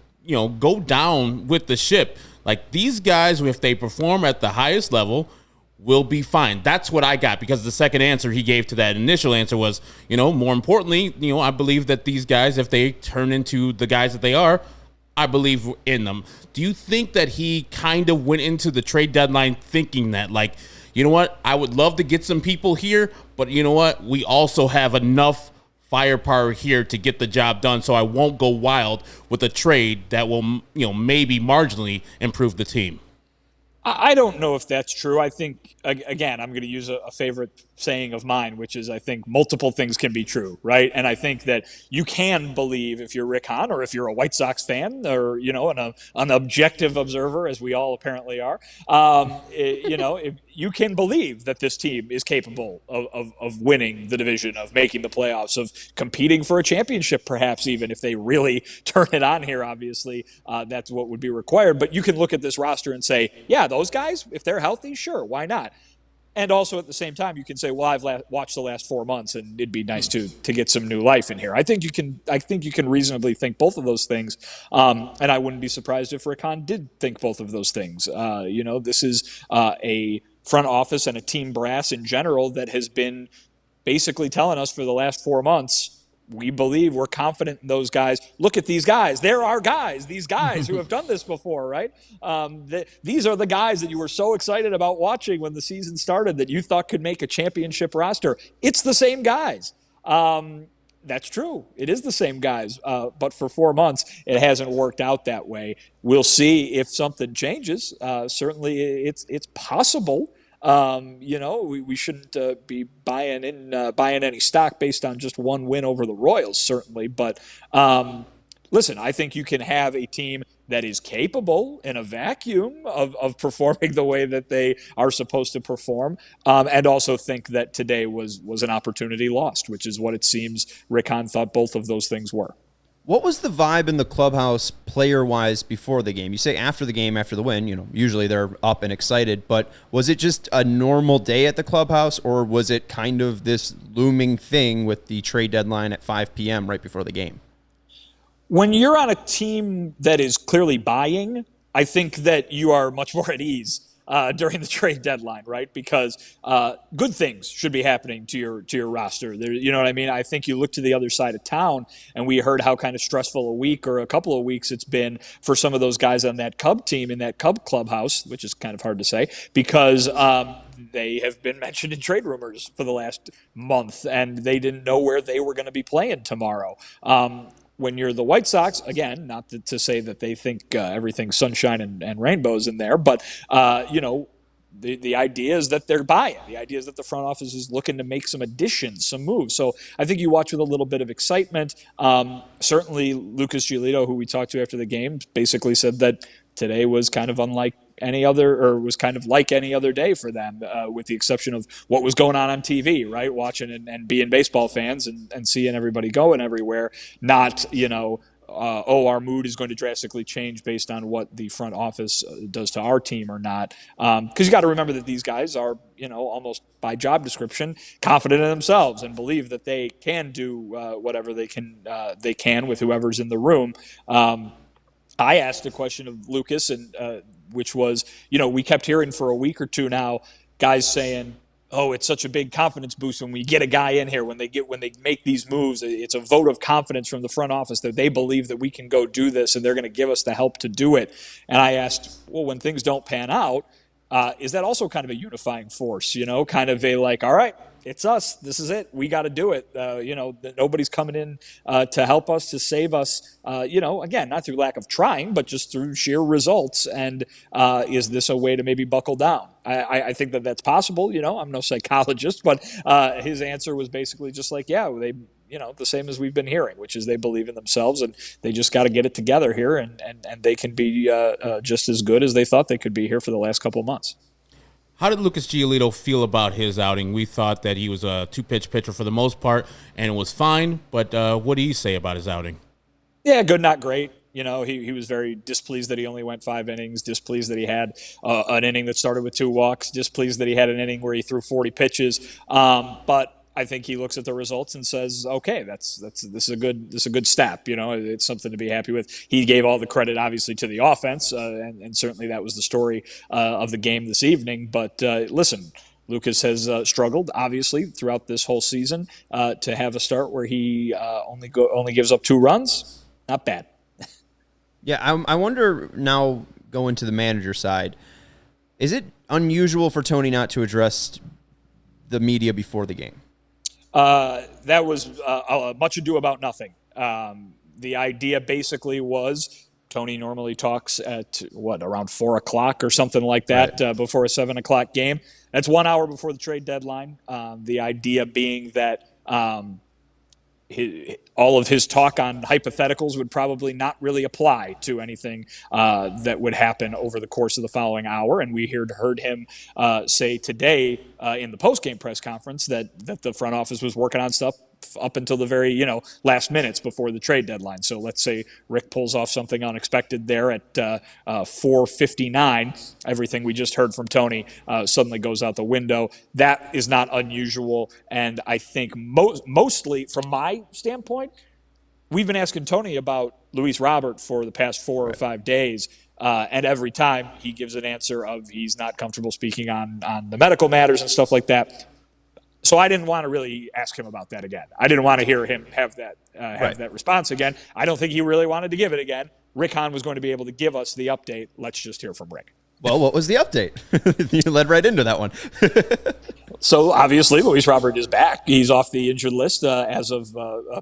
[SPEAKER 2] go down with the ship. Like, these guys, if they perform at the highest level, will be fine. That's what I got, because the second answer he gave to that initial answer was, more importantly, I believe that these guys, if they turn into the guys that they are, I believe in them. Do you think that he kind of went into the trade deadline thinking that, like, you know what, I would love to get some people here, but you know what, we also have enough firepower here to get the job done, so I won't go wild with a trade that will, maybe marginally improve the team?
[SPEAKER 3] I don't know if that's true. I think, again, I'm going to use a favorite saying of mine, which is, I think multiple things can be true, right? And I think that you can believe, if you're Rick Hahn, or if you're a White Sox fan, or, an objective observer, as we all apparently are, if you can believe that this team is capable of winning the division, of making the playoffs, of competing for a championship, perhaps even if they really turn it on here. Obviously, that's what would be required. But you can look at this roster and say, yeah, those guys, if they're healthy, sure, why not? And also at the same time, you can say, well, I've watched the last 4 months, and it'd be nice to get some new life in here. I think you can reasonably think both of those things. And I wouldn't be surprised if Rick Hahn did think both of those things. This is a front office and a team brass in general that has been basically telling us for the last 4 months, we believe, we're confident in those guys. Look at these guys. They're our guys. These guys who have done this before, right? These are the guys that you were so excited about watching when the season started, that you thought could make a championship roster. It's the same guys. That's true. It is the same guys. But for 4 months, it hasn't worked out that way. We'll see if something changes. Certainly, it's possible. We shouldn't be buying any stock based on just one win over the Royals, certainly. But listen, I think you can have a team that is capable in a vacuum of performing the way that they are supposed to perform, and also think that today was an opportunity lost, which is what it seems Rick Hahn thought both of those things were.
[SPEAKER 1] What was the vibe in the clubhouse player-wise before the game? You say after the game, after the win, usually they're up and excited, but was it just a normal day at the clubhouse, or was it kind of this looming thing with the trade deadline at 5 p.m. right before the game?
[SPEAKER 3] When you're on a team that is clearly buying, I think that you are much more at ease during the trade deadline, right? Because good things should be happening to your roster. You know what I mean? I think you look to the other side of town, and we heard how kind of stressful a week or a couple of weeks it's been for some of those guys on that Cub team in that Cub clubhouse, which is kind of hard to say, because they have been mentioned in trade rumors for the last month, and they didn't know where they were going to be playing tomorrow. When you're the White Sox, again, not to say that they think everything's sunshine and rainbows in there, but, the idea is that they're buying. The idea is that the front office is looking to make some additions, some moves. So I think you watch with a little bit of excitement. Certainly, Lucas Giolito, who we talked to after the game, basically said that today was kind of unlike any other, or was kind of like any other day for them, with the exception of what was going on TV, right? Watching and being baseball fans and seeing everybody going everywhere, not, our mood is going to drastically change based on what the front office does to our team or not. Because you got to remember that these guys are, almost by job description, confident in themselves and believe that they can do whatever they can with whoever's in the room. I asked a question of Lucas, and which was, we kept hearing for a week or two now, guys saying, oh, it's such a big confidence boost when we get a guy in here, when they make these moves. It's a vote of confidence from the front office that they believe that we can go do this and they're going to give us the help to do it. And I asked, well, when things don't pan out, is that also kind of a unifying force, kind of a like, all right, it's us. This is it. We got to do it. Nobody's coming in to help us, to save us. Again, not through lack of trying, but just through sheer results. And is this a way to maybe buckle down? I think that's possible. I'm no psychologist, but his answer was basically just like, yeah, they, the same as we've been hearing, which is they believe in themselves and they just got to get it together here, and they can be just as good as they thought they could be here for the last couple of months.
[SPEAKER 2] How did Lucas Giolito feel about his outing? We thought that he was a two-pitch pitcher for the most part, and it was fine. But what do you say about his outing?
[SPEAKER 3] Yeah, good, not great. He was very displeased that he only went 5 innings, displeased that he had an inning that started with 2 walks, displeased that he had an inning where he threw 40 pitches. But I think he looks at the results and says, "Okay, this is a good step. It's something to be happy with." He gave all the credit, obviously, to the offense, and certainly that was the story of the game this evening. But listen, Lucas has struggled, obviously, throughout this whole season. To have a start where he only gives up 2 runs, not bad.
[SPEAKER 1] Yeah, I wonder now, going to the manager side, is it unusual for Tony not to address the media before the game?
[SPEAKER 3] That was much ado about nothing. The idea basically was Tony normally talks at around 4 o'clock or something like that, right, before a 7 o'clock game. That's 1 hour before the trade deadline. The idea being that all of his talk on hypotheticals would probably not really apply to anything that would happen over the course of the following hour. And we heard him say today in the postgame press conference that the front office was working on stuff up until the very last minutes before the trade deadline. So let's say Rick pulls off something unexpected there at 4:59. Everything we just heard from Tony suddenly goes out the window. That is not unusual, and I think mostly from my standpoint, we've been asking Tony about Luis Robert for the past 4 or 5 days. And every time he gives an answer of he's not comfortable speaking on the medical matters and stuff like that. So I didn't want to really ask him about that again. I didn't want to hear him have that response again. I don't think he really wanted to give it again. Rick Hahn was going to be able to give us the update. Let's just hear from Rick.
[SPEAKER 1] Well, what was the update? You led right into that one.
[SPEAKER 3] So obviously, Luis Robert is back. He's off the injured list as of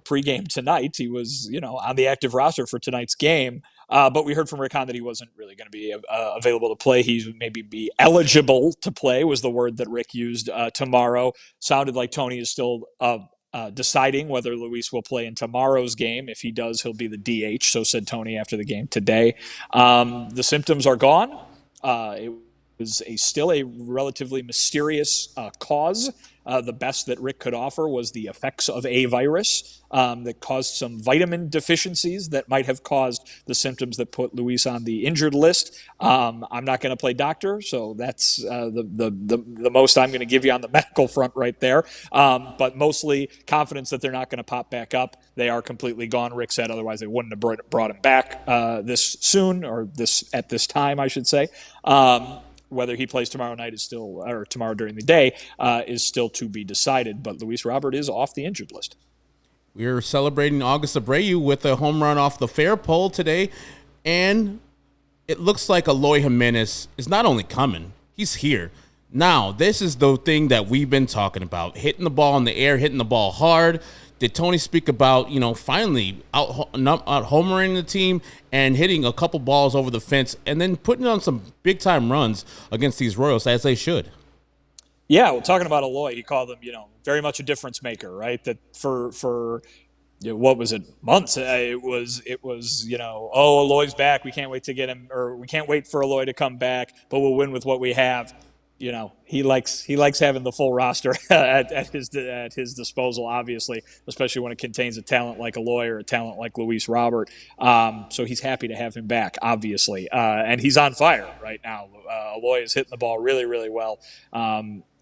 [SPEAKER 3] pregame tonight. He was, on the active roster for tonight's game. But we heard from Rick Hahn that he wasn't really going to be available to play. He's maybe be eligible to play was the word that Rick used tomorrow. Sounded like Tony is still deciding whether Luis will play in tomorrow's game. If he does, he'll be the DH. So said Tony after the game today. The symptoms are gone. It was still a relatively mysterious cause. The best that Rick could offer was the effects of a virus that caused some vitamin deficiencies that might have caused the symptoms that put Luis on the injured list. I'm not going to play doctor, so that's the most I'm going to give you on the medical front right there. But mostly confidence that they're not going to pop back up. They are completely gone, Rick said. Otherwise, they wouldn't have brought him back this soon, or at this time, I should say. Whether he plays tomorrow night or tomorrow during the day is still to be decided. But Luis Robert is off the injured list.
[SPEAKER 2] We're celebrating August Abreu with a home run off the fair pole today. And it looks like Eloy Jimenez is not only coming, he's here. Now, this is the thing that we've been talking about. Hitting the ball in the air, hitting the ball hard. Did Tony speak about, finally out homering the team and hitting a couple balls over the fence and then putting on some big-time runs against these Royals, as they should?
[SPEAKER 3] Yeah, well, talking about Eloy, he called him, very much a difference maker, right? That for what was it, months? It was Eloy's back. We can't wait to get him, or we can't wait for Eloy to come back, but we'll win with what we have. He likes having the full roster at his disposal, obviously, especially when it contains a talent like Eloy or a talent like Luis Robert. So he's happy to have him back, obviously, and he's on fire right now. Eloy is hitting the ball really, really well.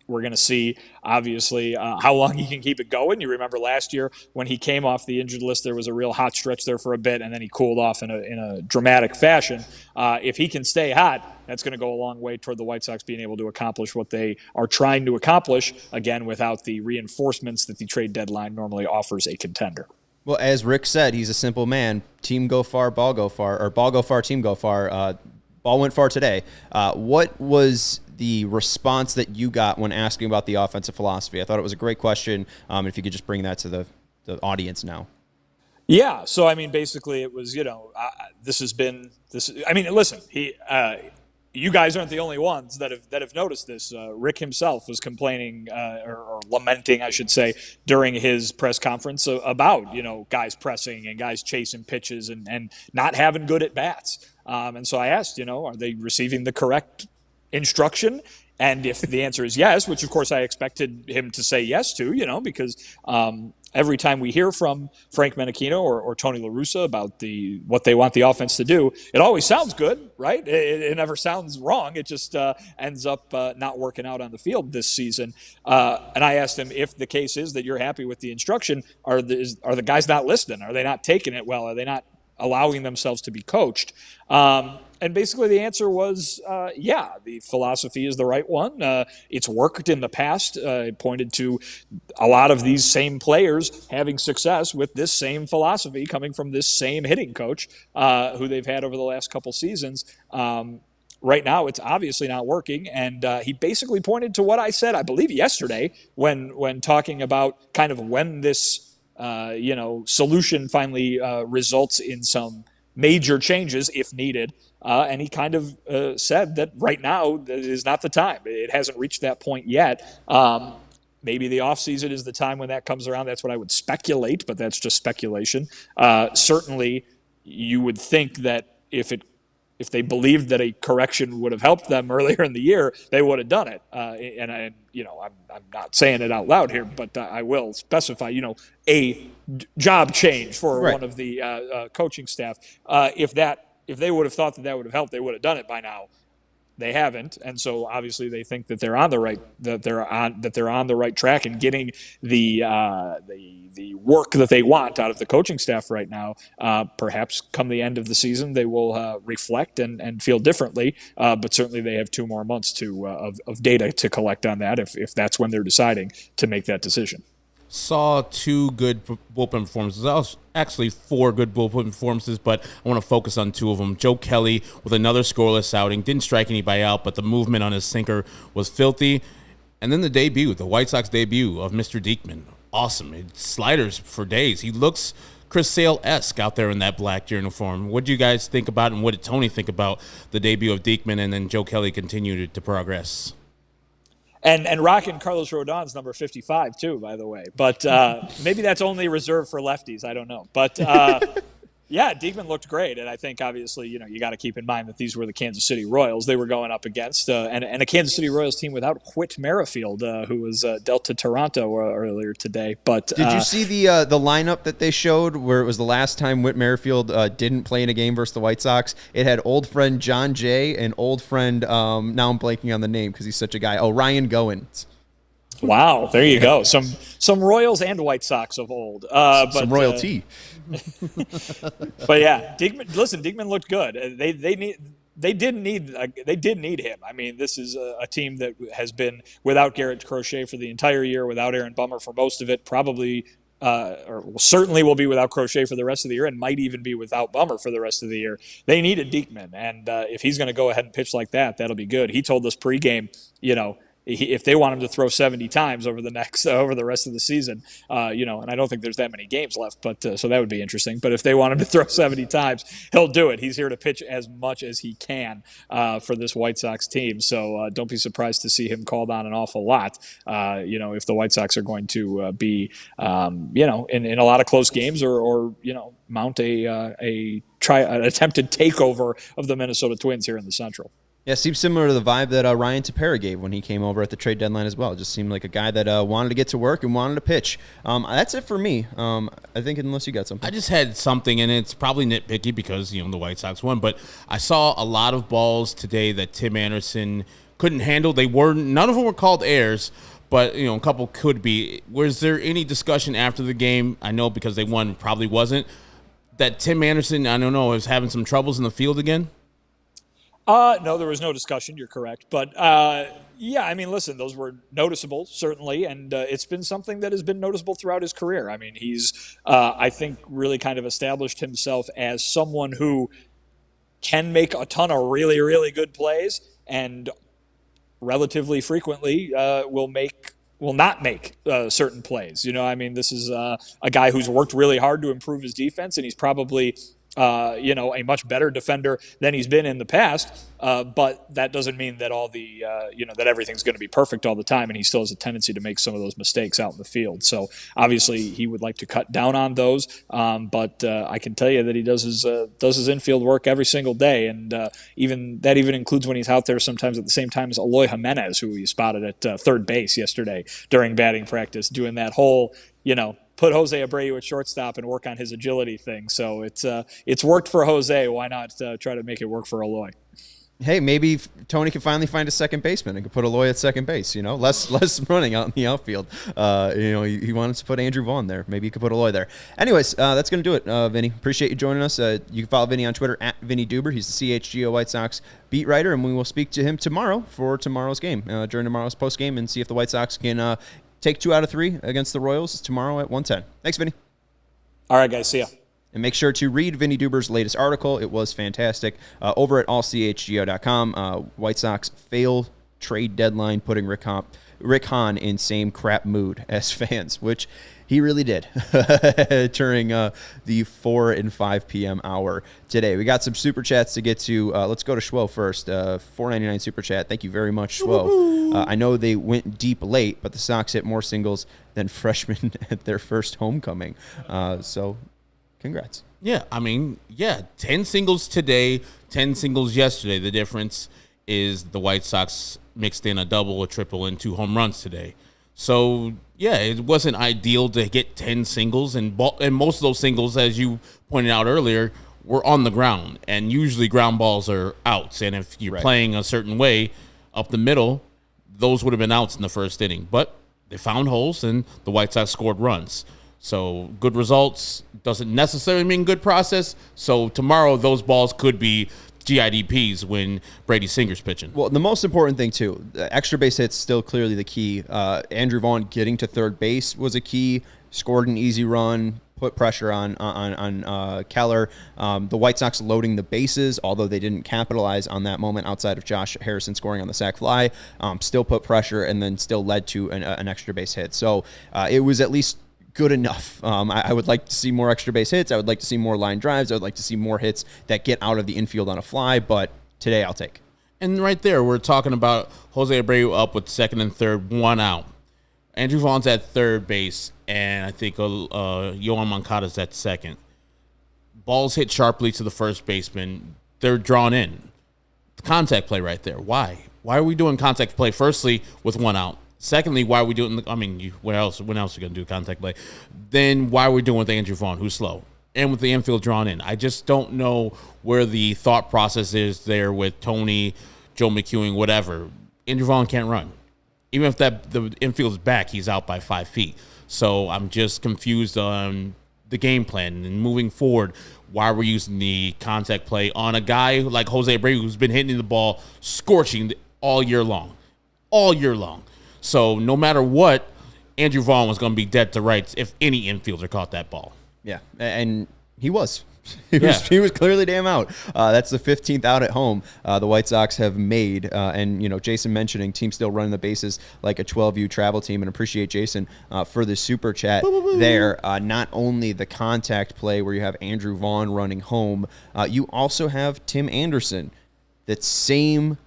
[SPEAKER 3] We're going to see, obviously, how long he can keep it going. You remember last year when he came off the injured list, there was a real hot stretch there for a bit, and then he cooled off in a dramatic fashion. If he can stay hot, that's going to go a long way toward the White Sox being able to accomplish what they are trying to accomplish, again, without the reinforcements that the trade deadline normally offers a contender.
[SPEAKER 1] Well, as Rick said, he's a simple man. Team go far, ball go far, or ball go far, team go far. Ball went far today. What was the response that you got when asking about the offensive philosophy. I thought it was a great question. If you could just bring that to the audience now.
[SPEAKER 3] Yeah. So, I mean, basically it was, listen, you guys aren't the only ones that have noticed this. Rick himself was complaining or lamenting, I should say, during his press conference about guys pressing and guys chasing pitches and not having good at bats. And so I asked, are they receiving the correct instruction? And if the answer is yes, which of course I expected him to say yes to, because every time we hear from Frank Menachino or Tony La Russa about what they want the offense to do, it always sounds good, right? It never sounds wrong. It just ends up not working out on the field this season. And I asked him, if the case is that you're happy with the instruction, are the guys not listening? Are they not taking it well? Are they not allowing themselves to be coached? And basically the answer was, yeah, the philosophy is the right one. It's worked in the past. It pointed to a lot of these same players having success with this same philosophy coming from this same hitting coach who they've had over the last couple seasons. Right now, it's obviously not working. And he basically pointed to what I said, I believe, yesterday when talking about kind of when this solution finally results in some major changes if needed. And he kind of said that right now is not the time. It hasn't reached that point yet. Maybe the offseason is the time when that comes around. That's what I would speculate, but that's just speculation. Certainly, you would think that if they believed that a correction would have helped them earlier in the year, they would have done it. I'm not saying it out loud here, but I will specify, a job change for one of the coaching staff. If they would have thought that would have helped, they would have done it by now. They haven't, and so obviously they think that they're on the right track and getting the work that they want out of the coaching staff right now. Perhaps come the end of the season, they will reflect and feel differently. But certainly they have 2 more months of data to collect on that if that's when they're deciding to make that decision.
[SPEAKER 2] Saw 2 good bullpen performances. Actually 4 good bullpen performances, but I want to focus on 2 of them. Joe Kelly with another scoreless outing. Didn't strike anybody out, but the movement on his sinker was filthy. And then the White Sox debut of Mr. Diekman. Awesome. Sliders for days. He looks Chris Sale-esque out there in that black uniform. What do you guys think about, and what did Tony think about the debut of Diekman and then Joe Kelly continued to progress?
[SPEAKER 3] And rocking Carlos Rodon's number 55 too, by the way. But maybe that's only reserved for lefties. I don't know. But yeah, Diekman looked great, and I think obviously you got to keep in mind that these were the Kansas City Royals they were going up against, and a Kansas City Royals team without Whit Merrifield, who was dealt to Toronto earlier today. But
[SPEAKER 1] did you see the lineup that they showed where it was the last time Whit Merrifield didn't play in a game versus the White Sox? It had old friend John Jay and old friend now I'm blanking on the name because he's such a guy. Ryan Goins.
[SPEAKER 3] Wow, there you go. Some Royals and White Sox of old.
[SPEAKER 1] Some royalty.
[SPEAKER 3] But yeah, Diekman looked good. They did need him. I mean, this is a team that has been without Garrett Crochet for the entire year, without Aaron Bummer for most of it, probably certainly will be without Crochet for the rest of the year, and might even be without Bummer for the rest of the year. They needed Diekman, and if he's going to go ahead and pitch like that, that'll be good. He told us pregame, if they want him to throw 70 times over the rest of the season, and I don't think there's that many games left, but so that would be interesting. But if they want him to throw 70 times, he'll do it. He's here to pitch as much as he can for this White Sox team. So don't be surprised to see him called on an awful lot. If the White Sox are going to be, in a lot of close games or mount an attempted takeover of the Minnesota Twins here in the Central.
[SPEAKER 1] Yeah, seems similar to the vibe that Ryan Tepera gave when he came over at the trade deadline as well. Just seemed like a guy that wanted to get to work and wanted to pitch. That's it for me. I think unless you got something.
[SPEAKER 2] I just had something, and it's probably nitpicky because, the White Sox won. But I saw a lot of balls today that Tim Anderson couldn't handle. None of them were called errors, but, a couple could be. Was there any discussion after the game? I know because they won, probably wasn't. That Tim Anderson, I don't know, is having some troubles in the field again?
[SPEAKER 3] No, there was no discussion. You're correct. But, yeah, I mean, listen, those were noticeable, certainly, and it's been something that has been noticeable throughout his career. I mean, he's, I think, really kind of established himself as someone who can make a ton of really, really good plays and relatively frequently will not make certain plays. I mean, this is a guy who's worked really hard to improve his defense, and he's probably a much better defender than he's been in the past. But that doesn't mean that that everything's going to be perfect all the time, and he still has a tendency to make some of those mistakes out in the field. So obviously he would like to cut down on those. But I can tell you that he does his infield work every single day, and even includes when he's out there sometimes at the same time as Eloy Jimenez, who he spotted at third base yesterday during batting practice, doing that whole put Jose Abreu at shortstop and work on his agility thing. So it's worked for Jose. Why not try to make it work for Eloy?
[SPEAKER 1] Hey, maybe Tony can finally find a second baseman and can put Eloy at second base. Less running out in the outfield. He wanted to put Andrew Vaughn there. Maybe you could put Eloy there. Anyways, that's going to do it, Vinny. Appreciate you joining us. You can follow Vinny on Twitter at Vinnie Duber. He's the CHGO White Sox beat writer, and we will speak to him tomorrow for tomorrow's game, during tomorrow's postgame, and see if the White Sox can take 2 out of 3 against the Royals tomorrow at 1:10. Thanks, Vinny.
[SPEAKER 3] All right, guys. See ya.
[SPEAKER 1] And make sure to read Vinnie Duber's latest article. It was fantastic. Over at allchgo.com, White Sox fail trade deadline, putting Rick Hahn in same crap mood as fans, which he really did during the 4 and 5 p.m. hour today. We got some super chats to get to. Let's go to Schwo first. $4.99 super chat. Thank you very much, Schwo. I know they went deep late, but the Sox hit more singles than freshmen at their first homecoming. So congrats.
[SPEAKER 2] Yeah, 10 singles today, 10 singles yesterday. The difference is the White Sox mixed in a double, a triple, and 2 home runs today. So, yeah, it wasn't ideal to get 10 singles, and most of those singles, as you pointed out earlier, were on the ground, and usually ground balls are outs. And if you're playing a certain way up the middle, those would have been outs in the first inning. But they found holes, and the White Sox scored runs. So good results doesn't necessarily mean good process. So tomorrow those balls could be GIDPs when Brady Singer's pitching.
[SPEAKER 1] Well, the most important thing, too, the extra base hits still clearly the key. Andrew Vaughn getting to third base was a key, scored an easy run, put pressure on Keller. The White Sox loading the bases, although they didn't capitalize on that moment outside of Josh Harrison scoring on the sac fly, still put pressure and then still led to an extra base hit. So it was at least good enough. I would like to see more extra base hits. I would like to see more line drives. I would like to see more hits that get out of the infield on a fly, but today I'll take.
[SPEAKER 2] And right there, we're talking about Jose Abreu up with second and third, 1 out. Andrew Vaughn's at third base, and I think Yohan Moncada's at second. Balls hit sharply to the first baseman. They're drawn in. The contact play right there. Why? Why are we doing contact play, firstly, with 1 out? Secondly, why are we doing when else are you going to do contact play? Then why are we doing with Andrew Vaughn, who's slow? And with the infield drawn in. I just don't know where the thought process is there with Tony, Joe McEwing, whatever. Andrew Vaughn can't run. Even if the infield's back, he's out by 5 feet. So I'm just confused on the game plan. And moving forward, why we're using the contact play on a guy like Jose Abreu, who's been hitting the ball scorching all year long. All year long. So no matter what, Andrew Vaughn was going to be dead to rights if any infielder caught that ball.
[SPEAKER 1] Yeah, and he was. He was clearly damn out. That's the 15th out at home the White Sox have made. And, Jason mentioning team still running the bases like a 12U travel team, and appreciate Jason for the super chat there. Not only the contact play where you have Andrew Vaughn running home, you also have Tim Anderson. That same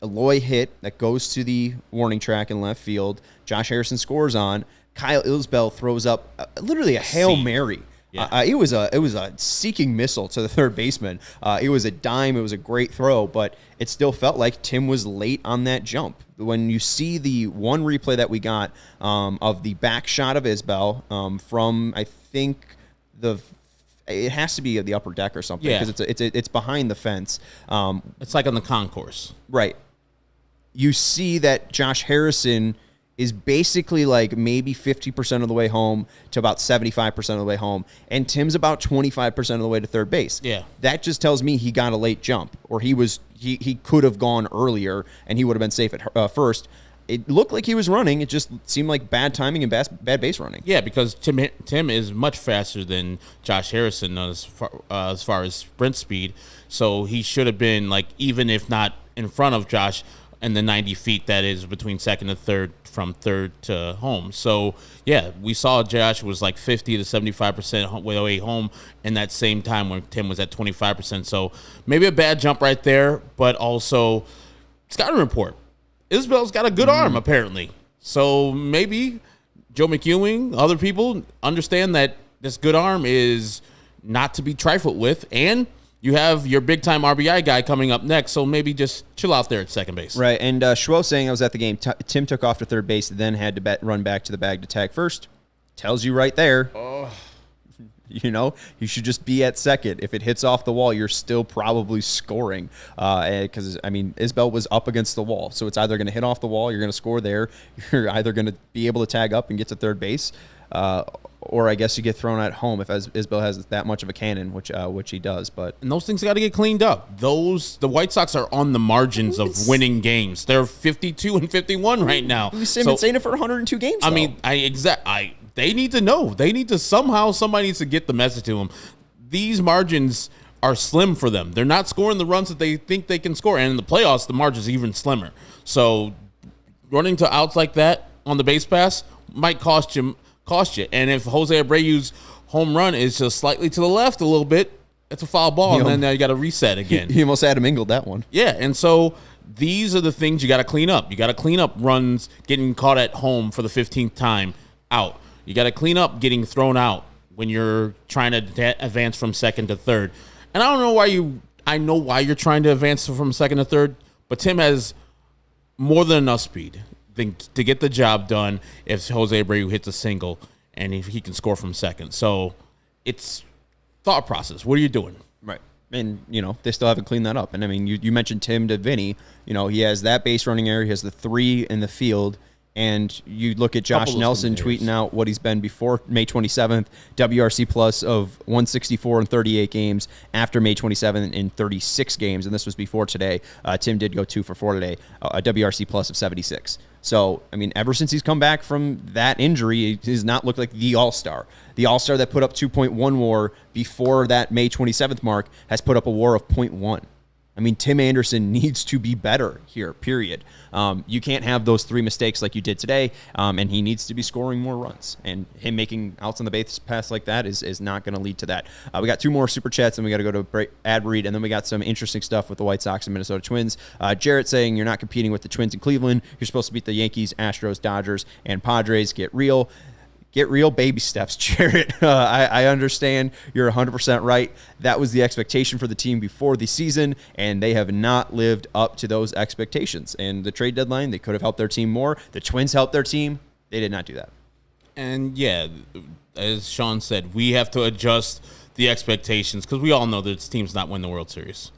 [SPEAKER 1] Eloy hit that goes to the warning track in left field. Josh Harrison scores on. Kyle Isbell throws up literally a Hail Mary. Yeah. It was a seeking missile to the third baseman. It was a dime. It was a great throw, but it still felt like Tim was late on that jump. When you see the one replay that we got of the back shot of Isbell from, I think, it has to be the upper deck or something because it's behind the fence.
[SPEAKER 2] It's like on the concourse.
[SPEAKER 1] Right. You see that Josh Harrison is basically like maybe 50% of the way home to about 75% of the way home, and Tim's about 25% of the way to third base.
[SPEAKER 2] Yeah.
[SPEAKER 1] That just tells me he got a late jump, or he could have gone earlier, and he would have been safe at first. It looked like he was running. It just seemed like bad timing and bad base running.
[SPEAKER 2] Yeah, because Tim is much faster than Josh Harrison as far as sprint speed, so he should have been, like, even if not in front of Josh, and the 90 feet that is between second and third from third to home. So, yeah, we saw Josh was like 50 to 75% way home in that same time when Tim was at 25%. So maybe a bad jump right there, but also scouting report. Isbell's got a good arm, apparently. So maybe Joe McEwing, other people understand that this good arm is not to be trifled with, and you have your big-time RBI guy coming up next, so maybe just chill out there at second base.
[SPEAKER 1] Right, and Schwo saying I was at the game. Tim took off to third base, then had to run back to the bag to tag first. Tells you right there. You know, you should just be at second. If it hits off the wall, you're still probably scoring. Because, I mean, Isbell was up against the wall. So it's either going to hit off the wall, you're going to score there. You're either going to be able to tag up and get to third base. Or I guess you get thrown at home if Isbell has that much of a cannon, which he does. And
[SPEAKER 2] those things got to get cleaned up. The White Sox are on the margins of winning games. They're 52 and 51 right now.
[SPEAKER 1] We've been saying it for 102 games.
[SPEAKER 2] I mean, they need to know. They need to somebody needs to get the message to them. These margins are slim for them. They're not scoring the runs that they think they can score. And in the playoffs, the margin's even slimmer. So running to outs like that on the base pass might cost you. And if Jose Abreu's home run is just slightly to the left a little bit, it's a foul ball, and then now you got to reset again.
[SPEAKER 1] He almost Adam Engled that one.
[SPEAKER 2] Yeah, and so these are the things you got to clean up. You got to clean up runs getting caught at home for the 15th time out. You got to clean up getting thrown out when you're trying to advance from second to third. And I don't know why I know why you're trying to advance from second to third, but Tim has more than enough speed to get the job done if Jose Abreu hits a single and if he can score from second. So it's thought process. What are you doing?
[SPEAKER 1] Right. And, they still haven't cleaned that up. And, I mean, you mentioned Tim to Vinny. He has that base running area. He has the 3 in the field. And you look at Josh Nelson tweeting out what he's been before May 27th, WRC plus of 164 in 38 games, after May 27th in 36 games, and this was before today. Tim did go 2 for 4 today, a WRC plus of 76. So, I mean, ever since he's come back from that injury, he has not looked like the all-star. The all-star that put up 2.1 WAR before that May 27th mark has put up a WAR of 0.1. I mean, Tim Anderson needs to be better here, period. You can't have those 3 mistakes like you did today, and he needs to be scoring more runs. And him making outs on the base pass like that is not going to lead to that. We got 2 more Super Chats, and we got to go to ad read, and then we got some interesting stuff with the White Sox and Minnesota Twins. Jarrett saying you're not competing with the Twins in Cleveland. You're supposed to beat the Yankees, Astros, Dodgers, and Padres. Get real. Get real baby steps, Jarrett. I understand you're 100% right. That was the expectation for the team before the season, and they have not lived up to those expectations. And the trade deadline, they could have helped their team more. The Twins helped their team. They did not do that.
[SPEAKER 2] And, yeah, as Sean said, we have to adjust the expectations because we all know that this team's not winning the World Series.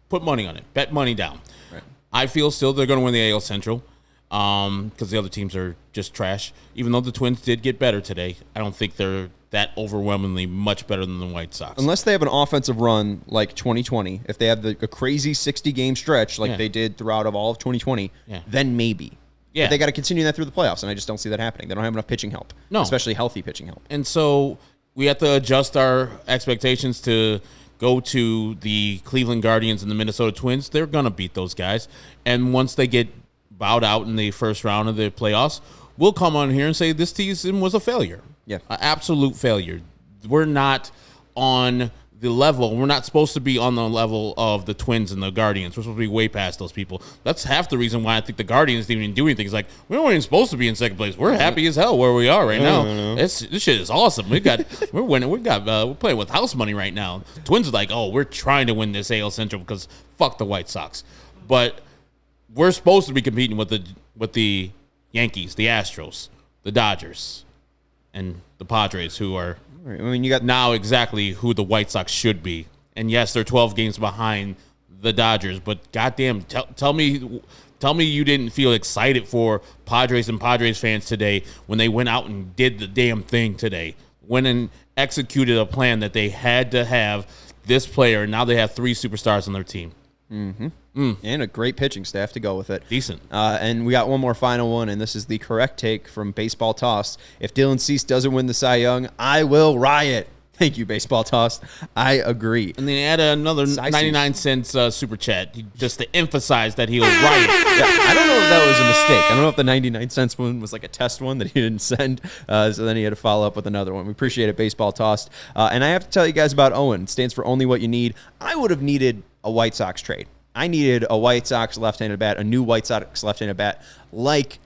[SPEAKER 2] Put money on it. Bet money down. Right. I feel still they're going to win the AL Central. Because the other teams are just trash. Even though the Twins did get better today, I don't think they're that overwhelmingly much better than the White Sox.
[SPEAKER 1] Unless they have an offensive run like 2020, if they have a crazy 60-game stretch like they did throughout all of 2020, then maybe. Yeah. But they got to continue that through the playoffs, and I just don't see that happening. They don't have enough pitching help, especially healthy pitching help.
[SPEAKER 2] And so we have to adjust our expectations to go to the Cleveland Guardians and the Minnesota Twins. They're going to beat those guys. And once they get bowed out in the first round of the playoffs, we'll come on here and say this season was a failure.
[SPEAKER 1] Yeah.
[SPEAKER 2] An absolute failure. We're not on the level. We're not supposed to be on the level of the Twins and the Guardians. We're supposed to be way past those people. That's half the reason why I think the Guardians didn't even do anything. It's like, we weren't even supposed to be in second place. We're happy as hell where we are right now. This shit is awesome. We're winning. We're playing with house money right now. Twins are like, we're trying to win this AL Central because fuck the White Sox. But we're supposed to be competing with the Yankees, the Astros, the Dodgers, and the Padres, who are
[SPEAKER 1] you got
[SPEAKER 2] now exactly who the White Sox should be. And yes, they're 12 games behind the Dodgers, but goddamn, tell me you didn't feel excited for Padres and Padres fans today when they went out and did the damn thing today, went and executed a plan that they had to have this player, and now they have 3 superstars on their team.
[SPEAKER 1] Mm-hmm. And a great pitching staff to go with it.
[SPEAKER 2] Decent.
[SPEAKER 1] And we got one more final one, and this is the correct take from Baseball Toss. If Dylan Cease doesn't win the Cy Young, I will riot. Thank you, Baseball Tossed. I agree.
[SPEAKER 2] And then add another 99 cents super chat just to emphasize that he was right.
[SPEAKER 1] I don't know if that was a mistake. I don't know if the 99 cents one was like a test one that he didn't send. So then he had to follow up with another one. We appreciate it, Baseball Tossed. And I have to tell you guys about OWYN. It stands for Only What You Need. I would have needed a White Sox trade. I needed a White Sox left-handed bat, a new White Sox left-handed bat, like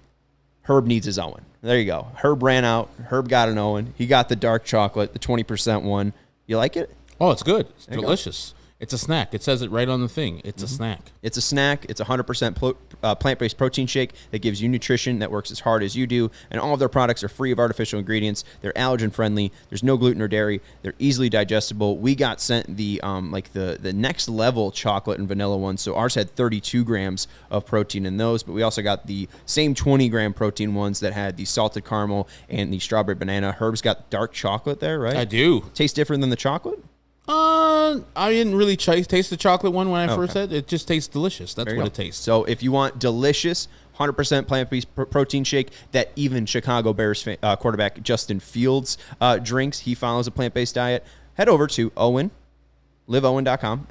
[SPEAKER 1] Herb needs his OWYN. There you go. Herb ran out. Herb got an OWYN. He got the dark chocolate, the 20% one. You like it?
[SPEAKER 2] Oh, it's good. It's delicious. It's a snack. It says it right on the thing. It's a snack.
[SPEAKER 1] It's a snack. It's a 100% plant-based protein shake that gives you nutrition that works as hard as you do. And all of their products are free of artificial ingredients. They're allergen-friendly. There's no gluten or dairy. They're easily digestible. We got sent the the next level chocolate and vanilla ones. So ours had 32 grams of protein in those, but we also got the same 20-gram protein ones that had the salted caramel and the strawberry banana. Herb's got dark chocolate there, right?
[SPEAKER 2] I do.
[SPEAKER 1] Tastes different than the chocolate?
[SPEAKER 2] I didn't really taste the chocolate one when I first said it. It just tastes delicious. That's what it tastes.
[SPEAKER 1] So if you want delicious 100% plant-based protein shake that even Chicago Bears quarterback Justin Fields drinks, he follows a plant-based diet, head over to OWYN, liveowyn.com,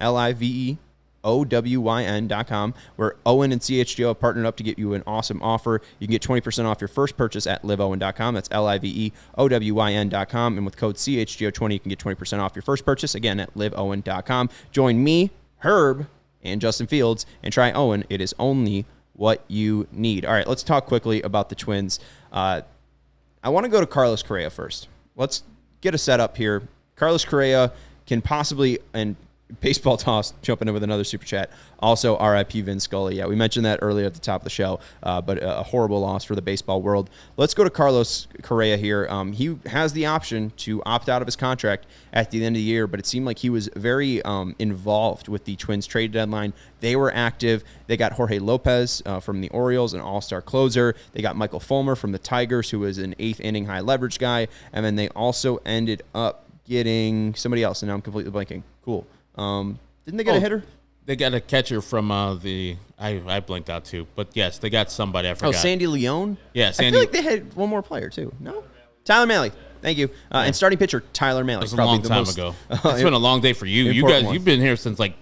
[SPEAKER 1] LIVEOWYN.com, where OWYN and CHGO have partnered up to get you an awesome offer. You can get 20% off your first purchase at liveowyn.com. That's LIVEOWYN.com. And with code CHGO20, you can get 20% off your first purchase, again, at liveowyn.com. Join me, Herb, and Justin Fields, and try OWYN. It is only what you need. All right, let's talk quickly about the Twins. I want to go to Carlos Correa first. Let's get a setup here. Carlos Correa can possibly, and Baseball Toss jumping in with another super chat. Also, RIP Vin Scully. Yeah, we mentioned that earlier at the top of the show, but a horrible loss for the baseball world. Let's go to Carlos Correa here. He has the option to opt out of his contract at the end of the year, but it seemed like he was very involved with the Twins trade deadline. They were active. They got Jorge Lopez from the Orioles, an all-star closer. They got Michael Fulmer from the Tigers, who was an eighth-inning high-leverage guy. And then they also ended up getting somebody else, and now I'm completely blanking. Cool. Didn't they get a hitter?
[SPEAKER 2] They got a catcher from I blinked out too, but yes, they got somebody. I forgot.
[SPEAKER 1] Oh, Sandy Leone?
[SPEAKER 2] Yeah, Sandy.
[SPEAKER 1] I feel like they had one more player too. No? Tyler Mahle. Thank you. And starting pitcher, Tyler Mahle.
[SPEAKER 2] It was a long time ago. It's been a long day for you. You guys, you've been here since like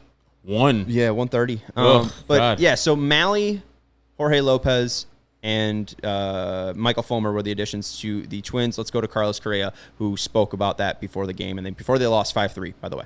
[SPEAKER 2] 1.
[SPEAKER 1] Yeah, 1:30. But God. Yeah, so Mahle, Jorge Lopez, and Michael Fulmer were the additions to the Twins. Let's go to Carlos Correa, who spoke about that before the game, and then before they lost 5-3, by the way.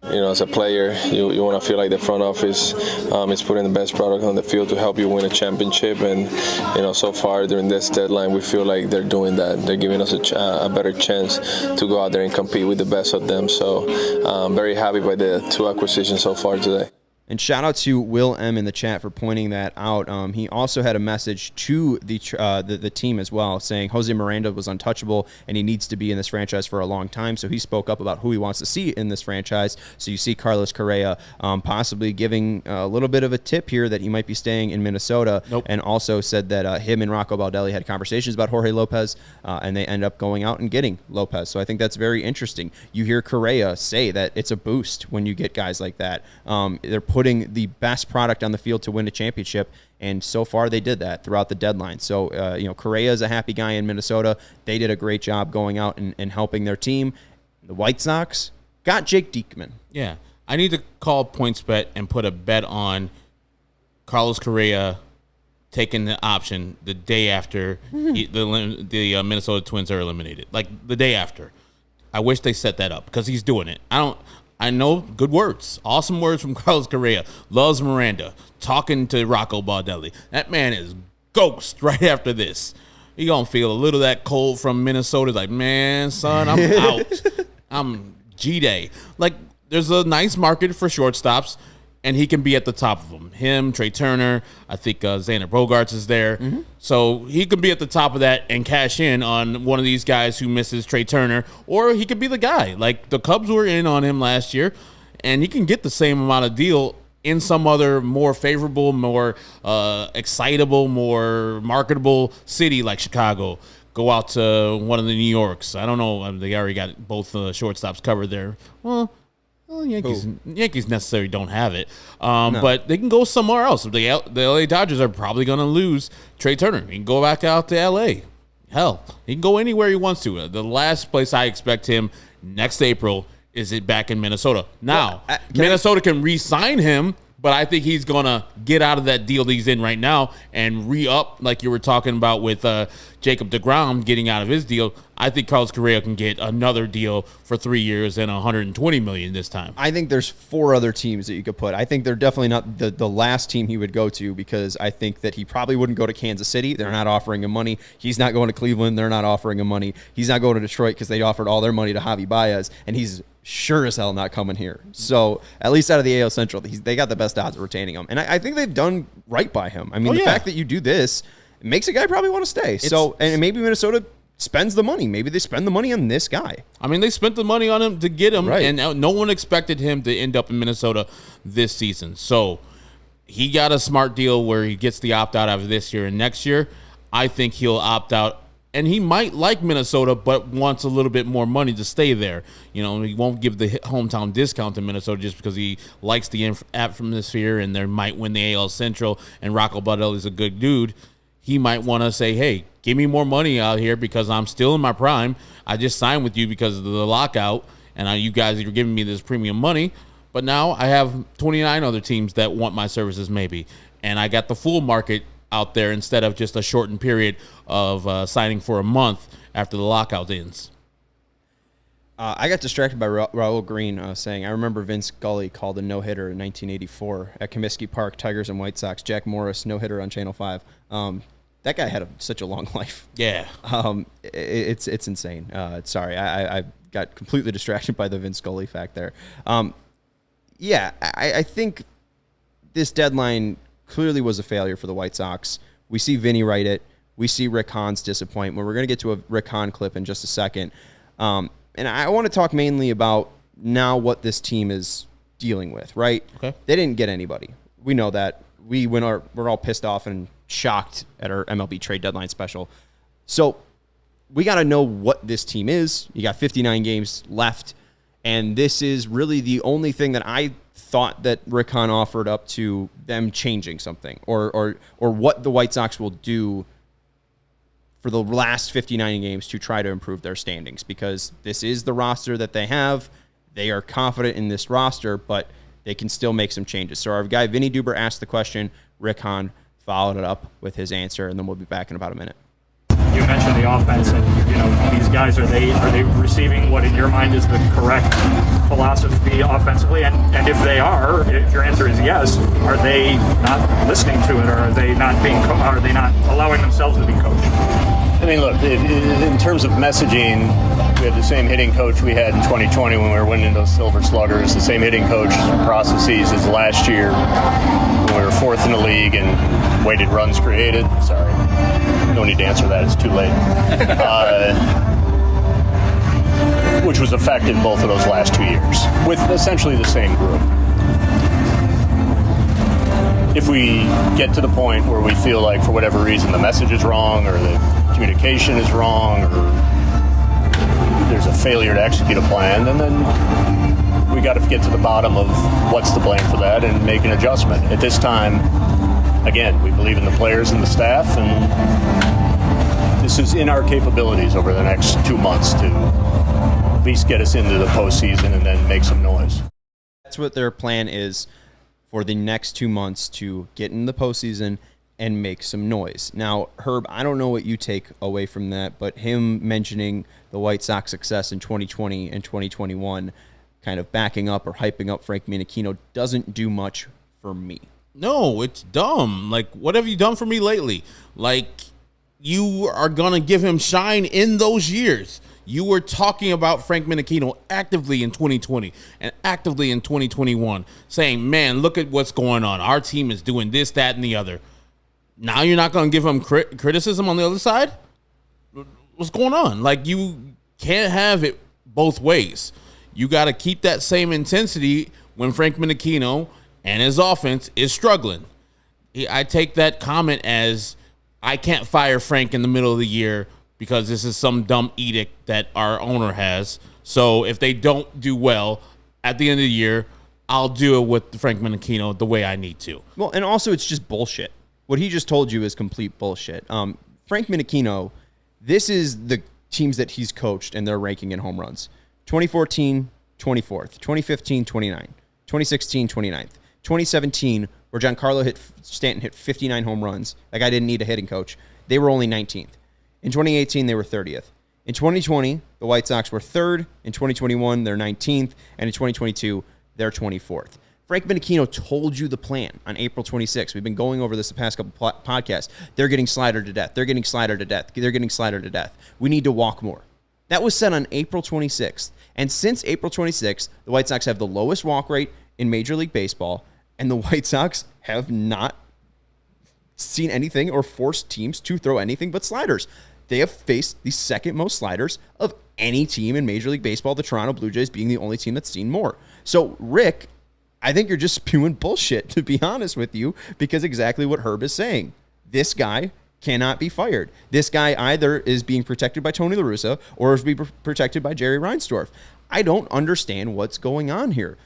[SPEAKER 4] You know, as a player, you want to feel like the front office is putting the best product on the field to help you win a championship. And, you know, so far during this deadline, we feel like they're doing that. They're giving us a better chance to go out there and compete with the best of them. So I'm very happy by the 2 acquisitions so far today.
[SPEAKER 1] And shout out to Will M in the chat for pointing that out. He also had a message to the team as well, saying Jose Miranda was untouchable and he needs to be in this franchise for a long time. So he spoke up about who he wants to see in this franchise. So you see Carlos Correa possibly giving a little bit of a tip here that he might be staying in Minnesota.
[SPEAKER 2] Nope.
[SPEAKER 1] And also said that him and Rocco Baldelli had conversations about Jorge Lopez, and they end up going out and getting Lopez. So I think that's very interesting. You hear Correa say that it's a boost when you get guys like that. They're putting the best product on the field to win a championship, and so far they did that throughout the deadline. So, Correa is a happy guy in Minnesota. They did a great job going out and helping their team. The White Sox got Jake Diekman.
[SPEAKER 2] Yeah. I need to call PointsBet and put a bet on Carlos Correa taking the option the day after the Minnesota Twins are eliminated. Like, the day after. I wish they set that up because he's doing it. I know good words, awesome words from Carlos Correa. Loves Miranda, talking to Rocco Baldelli. That man is ghost right after this. He gonna feel a little of that cold from Minnesota. Like, man, son, I'm out. I'm G-Day. Like, there's a nice market for shortstops, and he can be at the top of them. Him, Trey Turner, I think Xander Bogaerts is there. Mm-hmm. So he could be at the top of that and cash in on one of these guys who misses Trey Turner, or he could be the guy. Like, the Cubs were in on him last year, and he can get the same amount of deal in some other more favorable, more excitable, more marketable city like Chicago. Go out to one of the New Yorks. I don't know. They already got both shortstops covered there. Well, Yankees necessarily don't have it, no. But they can go somewhere else. The LA Dodgers are probably going to lose Trey Turner. He can go back out to LA. Hell, he can go anywhere he wants to. The last place I expect him next April is it back in Minnesota. Now, Minnesota can re-sign him, but I think he's going to get out of that deal that he's in right now and re-up, like you were talking about with Jacob deGrom getting out of his deal. I think Carlos Correa can get another deal for 3 years and $120 million this time.
[SPEAKER 1] I think there's 4 other teams that you could put. I think they're definitely not the last team he would go to, because I think that he probably wouldn't go to Kansas City. They're not offering him money. He's not going to Cleveland. They're not offering him money. He's not going to Detroit because they offered all their money to Javi Baez, and he's sure as hell not coming here. So at least out of the AL Central, they got the best odds of retaining him. And I think they've done right by him. I mean, the fact that you do this makes a guy probably want to stay. And maybe Minnesota spends the money. Maybe they spend the money on this guy.
[SPEAKER 2] I mean, they spent the money on him to get him,
[SPEAKER 1] right,
[SPEAKER 2] and no one expected him to end up in Minnesota this season. So he got a smart deal where he gets the opt-out after this year and next year. I think he'll opt out. And he might like Minnesota, but wants a little bit more money to stay there. You know, he won't give the hometown discount to Minnesota just because he likes the atmosphere and they might win the AL Central and Rocco Baldelli's a good dude. He might want to say, hey, give me more money out here because I'm still in my prime. I just signed with you because of the lockout, and you guys are giving me this premium money. But now I have 29 other teams that want my services maybe, and I got the full market out there instead of just a shortened period of signing for a month after the lockout ends.
[SPEAKER 1] I got distracted by Raul Green saying, I remember Vin Scully called a no-hitter in 1984 at Comiskey Park, Tigers and White Sox. Jack Morris, no-hitter on Channel 5. That guy had such a long life.
[SPEAKER 2] Yeah.
[SPEAKER 1] It's insane. Sorry, I got completely distracted by the Vin Scully fact there. I think this deadline clearly was a failure for the White Sox. We see Vinny write it. We see Rick Hahn's disappointment. We're going to get to a Rick Hahn clip in just a second. And I want to talk mainly about now what this team is dealing with, right?
[SPEAKER 2] Okay.
[SPEAKER 1] They didn't get anybody. We know that. We're all pissed off and shocked at our MLB trade deadline special. So we got to know what this team is. You got 59 games left, and this is really the only thing that I thought that Rick Hahn offered up to them changing something or what the White Sox will do for the last 59 games to try to improve their standings, because this is the roster that they have. They are confident in this roster, but they can still make some changes. So our guy Vinnie Duber asked the question, Rick Hahn followed it up with his answer, and then we'll be back in about a minute.
[SPEAKER 3] You mentioned the offense, and these guys, are they receiving what in your mind is the correct philosophy offensively? And if they are, if your answer is yes, are they not listening to it, or are they not allowing themselves to be coached?
[SPEAKER 5] I mean, look, in terms of messaging, we had the same hitting coach we had in 2020 when we were winning those Silver Sluggers, the same hitting coach processes as last year when we were 4th in the league and weighted runs created. Sorry, no need to answer that, it's too late. Which was effective both of those last 2 years with essentially the same group. If we get to the point where we feel like for whatever reason the message is wrong or the communication is wrong or there's a failure to execute a plan, then we got to get to the bottom of what's to blame for that and make an adjustment. At this time, again, we believe in the players and the staff, and this is in our capabilities over the next 2 months to at least get us into the postseason and then make some noise.
[SPEAKER 1] That's what their plan is for the next 2 months, to get in the postseason and make some noise. Now, Herb, I don't know what you take away from that, but him mentioning the White Sox success in 2020 and 2021, kind of backing up or hyping up Frank Menechino, doesn't do much for me.
[SPEAKER 2] No, it's dumb. Like, what have you done for me lately? Like, you are going to give him shine in those years. You were talking about Frank Menechino actively in 2020 and actively in 2021, saying, man, look at what's going on. Our team is doing this, that, and the other. Now you're not going to give him criticism on the other side? What's going on? Like, you can't have it both ways. You got to keep that same intensity when Frank Menechino and his offense is struggling. I take that comment as, I can't fire Frank in the middle of the year because this is some dumb edict that our owner has. So if they don't do well at the end of the year, I'll do it with Frank Menechino the way I need to.
[SPEAKER 1] Well, and also it's just bullshit. What he just told you is complete bullshit. Frank Menechino This is the teams that he's coached and their ranking in home runs. 2014, 24th. 2015, 29th. 2016, 29th. 2017, where Giancarlo Stanton hit 59 home runs. That guy didn't need a hitting coach. They were only 19th. In 2018, they were 30th. In 2020, the White Sox were 3rd. In 2021, they're 19th. And in 2022, they're 24th. Frank Benichino told you the plan on April 26th. We've been going over this the past couple podcasts. They're getting slidered to death. They're getting slidered to death. They're getting slidered to death. We need to walk more. That was said on April 26th. And since April 26th, the White Sox have the lowest walk rate in Major League Baseball, and the White Sox have not seen anything or forced teams to throw anything but sliders. They have faced the second most sliders of any team in Major League Baseball, the Toronto Blue Jays being the only team that's seen more. So, Rick, I think you're just spewing bullshit, to be honest with you, because exactly what Herb is saying. This guy cannot be fired. This guy either is being protected by Tony La Russa or is being protected by Jerry Reinsdorf. I don't understand what's going on here.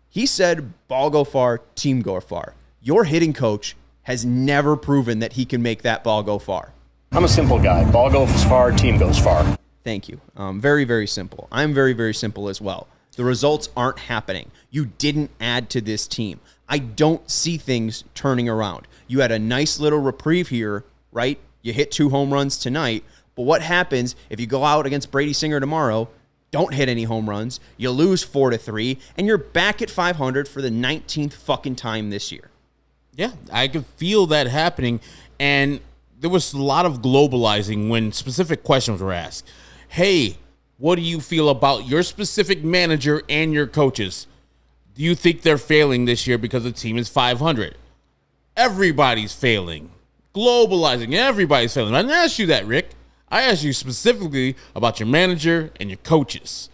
[SPEAKER 1] He said, ball go far, team go far. Your hitting coach has never proven that he can make that ball go far.
[SPEAKER 5] I'm a simple guy. Ball goes far, team goes far.
[SPEAKER 1] Thank you. Very, very simple. I'm very, very simple as well. The results aren't happening. You didn't add to this team. I don't see things turning around. You had a nice little reprieve here, right? You hit 2 home runs tonight. But what happens if you go out against Brady Singer tomorrow, don't hit any home runs, you lose 4-3, and you're back at 500 for the 19th fucking time this year?
[SPEAKER 2] Yeah, I could feel that happening. And there was a lot of globalizing when specific questions were asked. Hey, what do you feel about your specific manager and your coaches? Do you think they're failing this year because the team is 500? Everybody's failing. Globalizing, everybody's failing. I didn't ask you that, Rick. I asked you specifically about your manager and your coaches.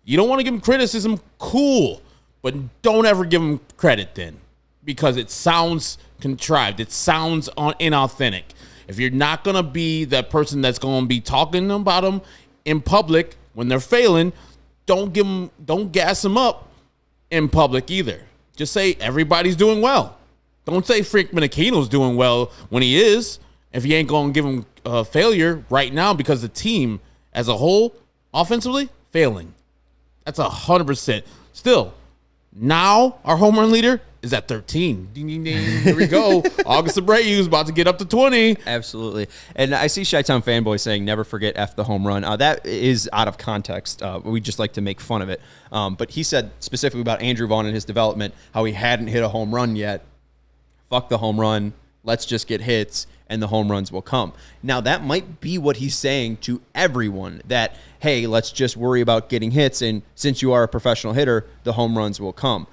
[SPEAKER 2] You don't want to give them criticism, cool, but don't ever give them credit then, because it sounds contrived. It sounds inauthentic. If you're not going to be that person that's going to be talking about them in public when they're failing, don't gas them up in public either. Just say everybody's doing well. Don't say Frank Benichino's doing well when he is, if you ain't going to give him a failure right now, because the team as a whole, offensively, failing. That's 100%. Still, now our home run leader is at 13. Ding, ding, ding. Here we go. August Abreu is about to get up to 20.
[SPEAKER 1] Absolutely. And I see Chi-Town Fanboy saying, never forget F the home run. That is out of context. We just like to make fun of it. But he said specifically about Andrew Vaughn and his development, how he hadn't hit a home run yet. Fuck the home run. Let's just get hits, and the home runs will come. Now, that might be what he's saying to everyone, that, hey, let's just worry about getting hits, and since you are a professional hitter, the home runs will come.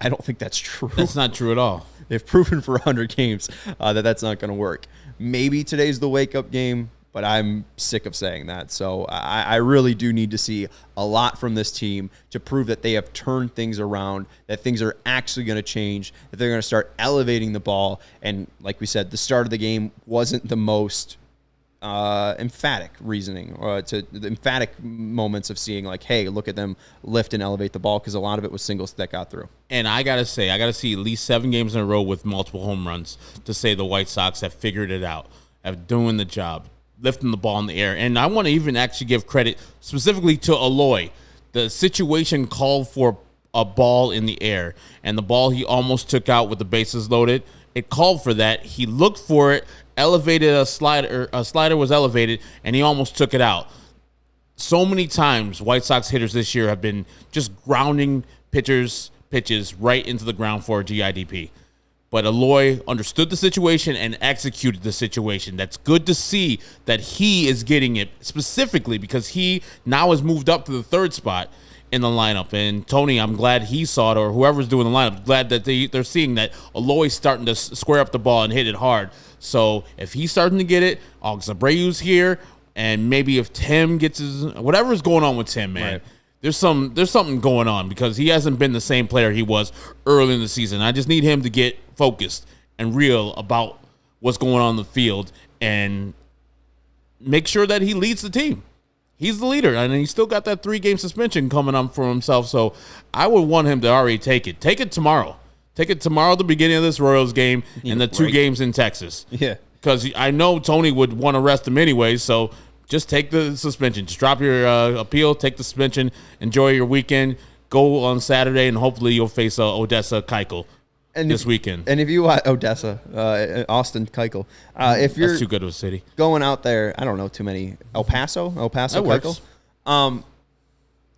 [SPEAKER 1] I don't think that's true.
[SPEAKER 2] That's not true at all.
[SPEAKER 1] They've proven for 100 games that that's not going to work. Maybe today's the wake-up game, but I'm sick of saying that. So I really do need to see a lot from this team to prove that they have turned things around, that things are actually going to change, that they're going to start elevating the ball. And like we said, the start of the game wasn't the most emphatic reasoning, or to the emphatic moments of seeing like, hey, look at them lift and elevate the ball, because a lot of it was singles that got through.
[SPEAKER 2] And I got to see at least 7 games in a row with multiple home runs to say the White Sox have figured it out, have doing the job, lifting the ball in the air. And I want to even actually give credit specifically to Eloy. The situation called for a ball in the air, and the ball he almost took out with the bases loaded, it called for that. He looked for it, elevated a slider was elevated, and he almost took it out. So many times White Sox hitters this year have been just grounding pitches right into the ground for a GIDP. But Eloy understood the situation and executed the situation. That's good to see that he is getting it, specifically because he now has moved up to the 3rd spot in the lineup. And Tony, I'm glad he saw it, or whoever's doing the lineup, glad that they're seeing that Eloy's starting to square up the ball and hit it hard. So if he's starting to get it, August Abreu's here, and maybe if Tim gets his, whatever's going on with Tim, man. Right. There's something going on, because he hasn't been the same player he was early in the season. I just need him to get focused and real about what's going on in the field and make sure that he leads the team. He's the leader, and he's still got that 3-game suspension coming up for himself. So I would want him to already take it. Take it tomorrow. Take it tomorrow at the beginning of this Royals game and the 2 games in Texas.
[SPEAKER 1] Yeah.
[SPEAKER 2] because I know Tony would want to rest him anyway. So just take the suspension. Just drop your appeal, take the suspension, enjoy your weekend. Go on Saturday, and hopefully you'll face Odessa Keuchel this weekend.
[SPEAKER 1] And if you want Odessa, Austin Keuchel, if you're
[SPEAKER 2] that's too good of a city.
[SPEAKER 1] Going out there, I don't know too many. El Paso
[SPEAKER 2] that
[SPEAKER 1] Keuchel.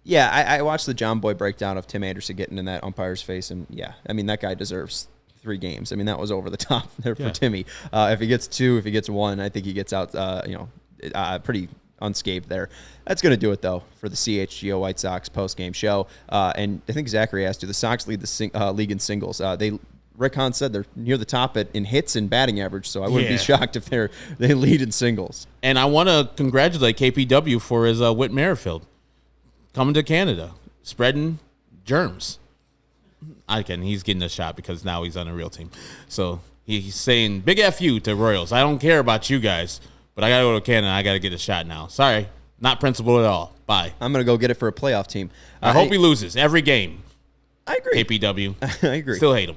[SPEAKER 1] Yeah, I watched the John Boy breakdown of Tim Anderson getting in that umpire's face, and yeah, I mean that guy deserves 3 games. I mean that was over the top there for Timmy. If he gets 2, if he gets 1, I think he gets out. Pretty unscathed there. That's going to do it, though, for the CHGO White Sox post-game show. And I think Zachary asked you, the Sox lead the league in singles. Rick Hahn said they're near the top in hits and batting average, so I wouldn't be shocked if they lead in singles.
[SPEAKER 2] And I want to congratulate KPW for his Whit Merrifield coming to Canada, spreading germs. He's getting a shot because now he's on a real team. So he's saying, big F you to Royals. I don't care about you guys. But I got to go to Canada. I got to get a shot now. Sorry. Not principled at all. Bye.
[SPEAKER 1] I'm going to go get it for a playoff team.
[SPEAKER 2] I hope he loses every game.
[SPEAKER 1] I agree.
[SPEAKER 2] KPW.
[SPEAKER 1] I agree.
[SPEAKER 2] Still hate him.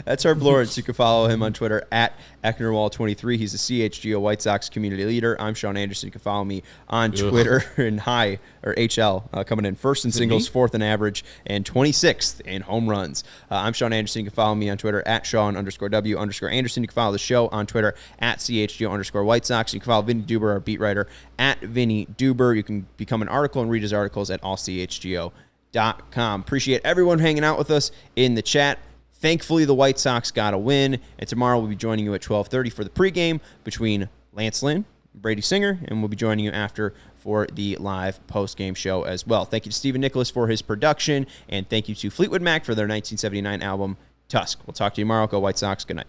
[SPEAKER 1] That's Herb Lawrence. You can follow him on Twitter at Ecknerwall23. He's the CHGO White Sox community leader. I'm Sean Anderson. You can follow me on Twitter and HL coming in first in singles, fourth in average, and 26th in home runs. I'm Sean Anderson. You can follow me on Twitter at Sean_W_Anderson. You can follow the show on Twitter at CHGO_White Sox. You can follow Vinnie Duber, our beat writer, at Vinnie Duber. You can become an article and read his articles at allchgo.com. Appreciate everyone hanging out with us in the chat. Thankfully, the White Sox got a win, and tomorrow we'll be joining you at 12:30 for the pregame between Lance Lynn, Brady Singer, and we'll be joining you after for the live postgame show as well. Thank you to Stephen Nicholas for his production, and thank you to Fleetwood Mac for their 1979 album, Tusk. We'll talk to you tomorrow. Go White Sox. Good night.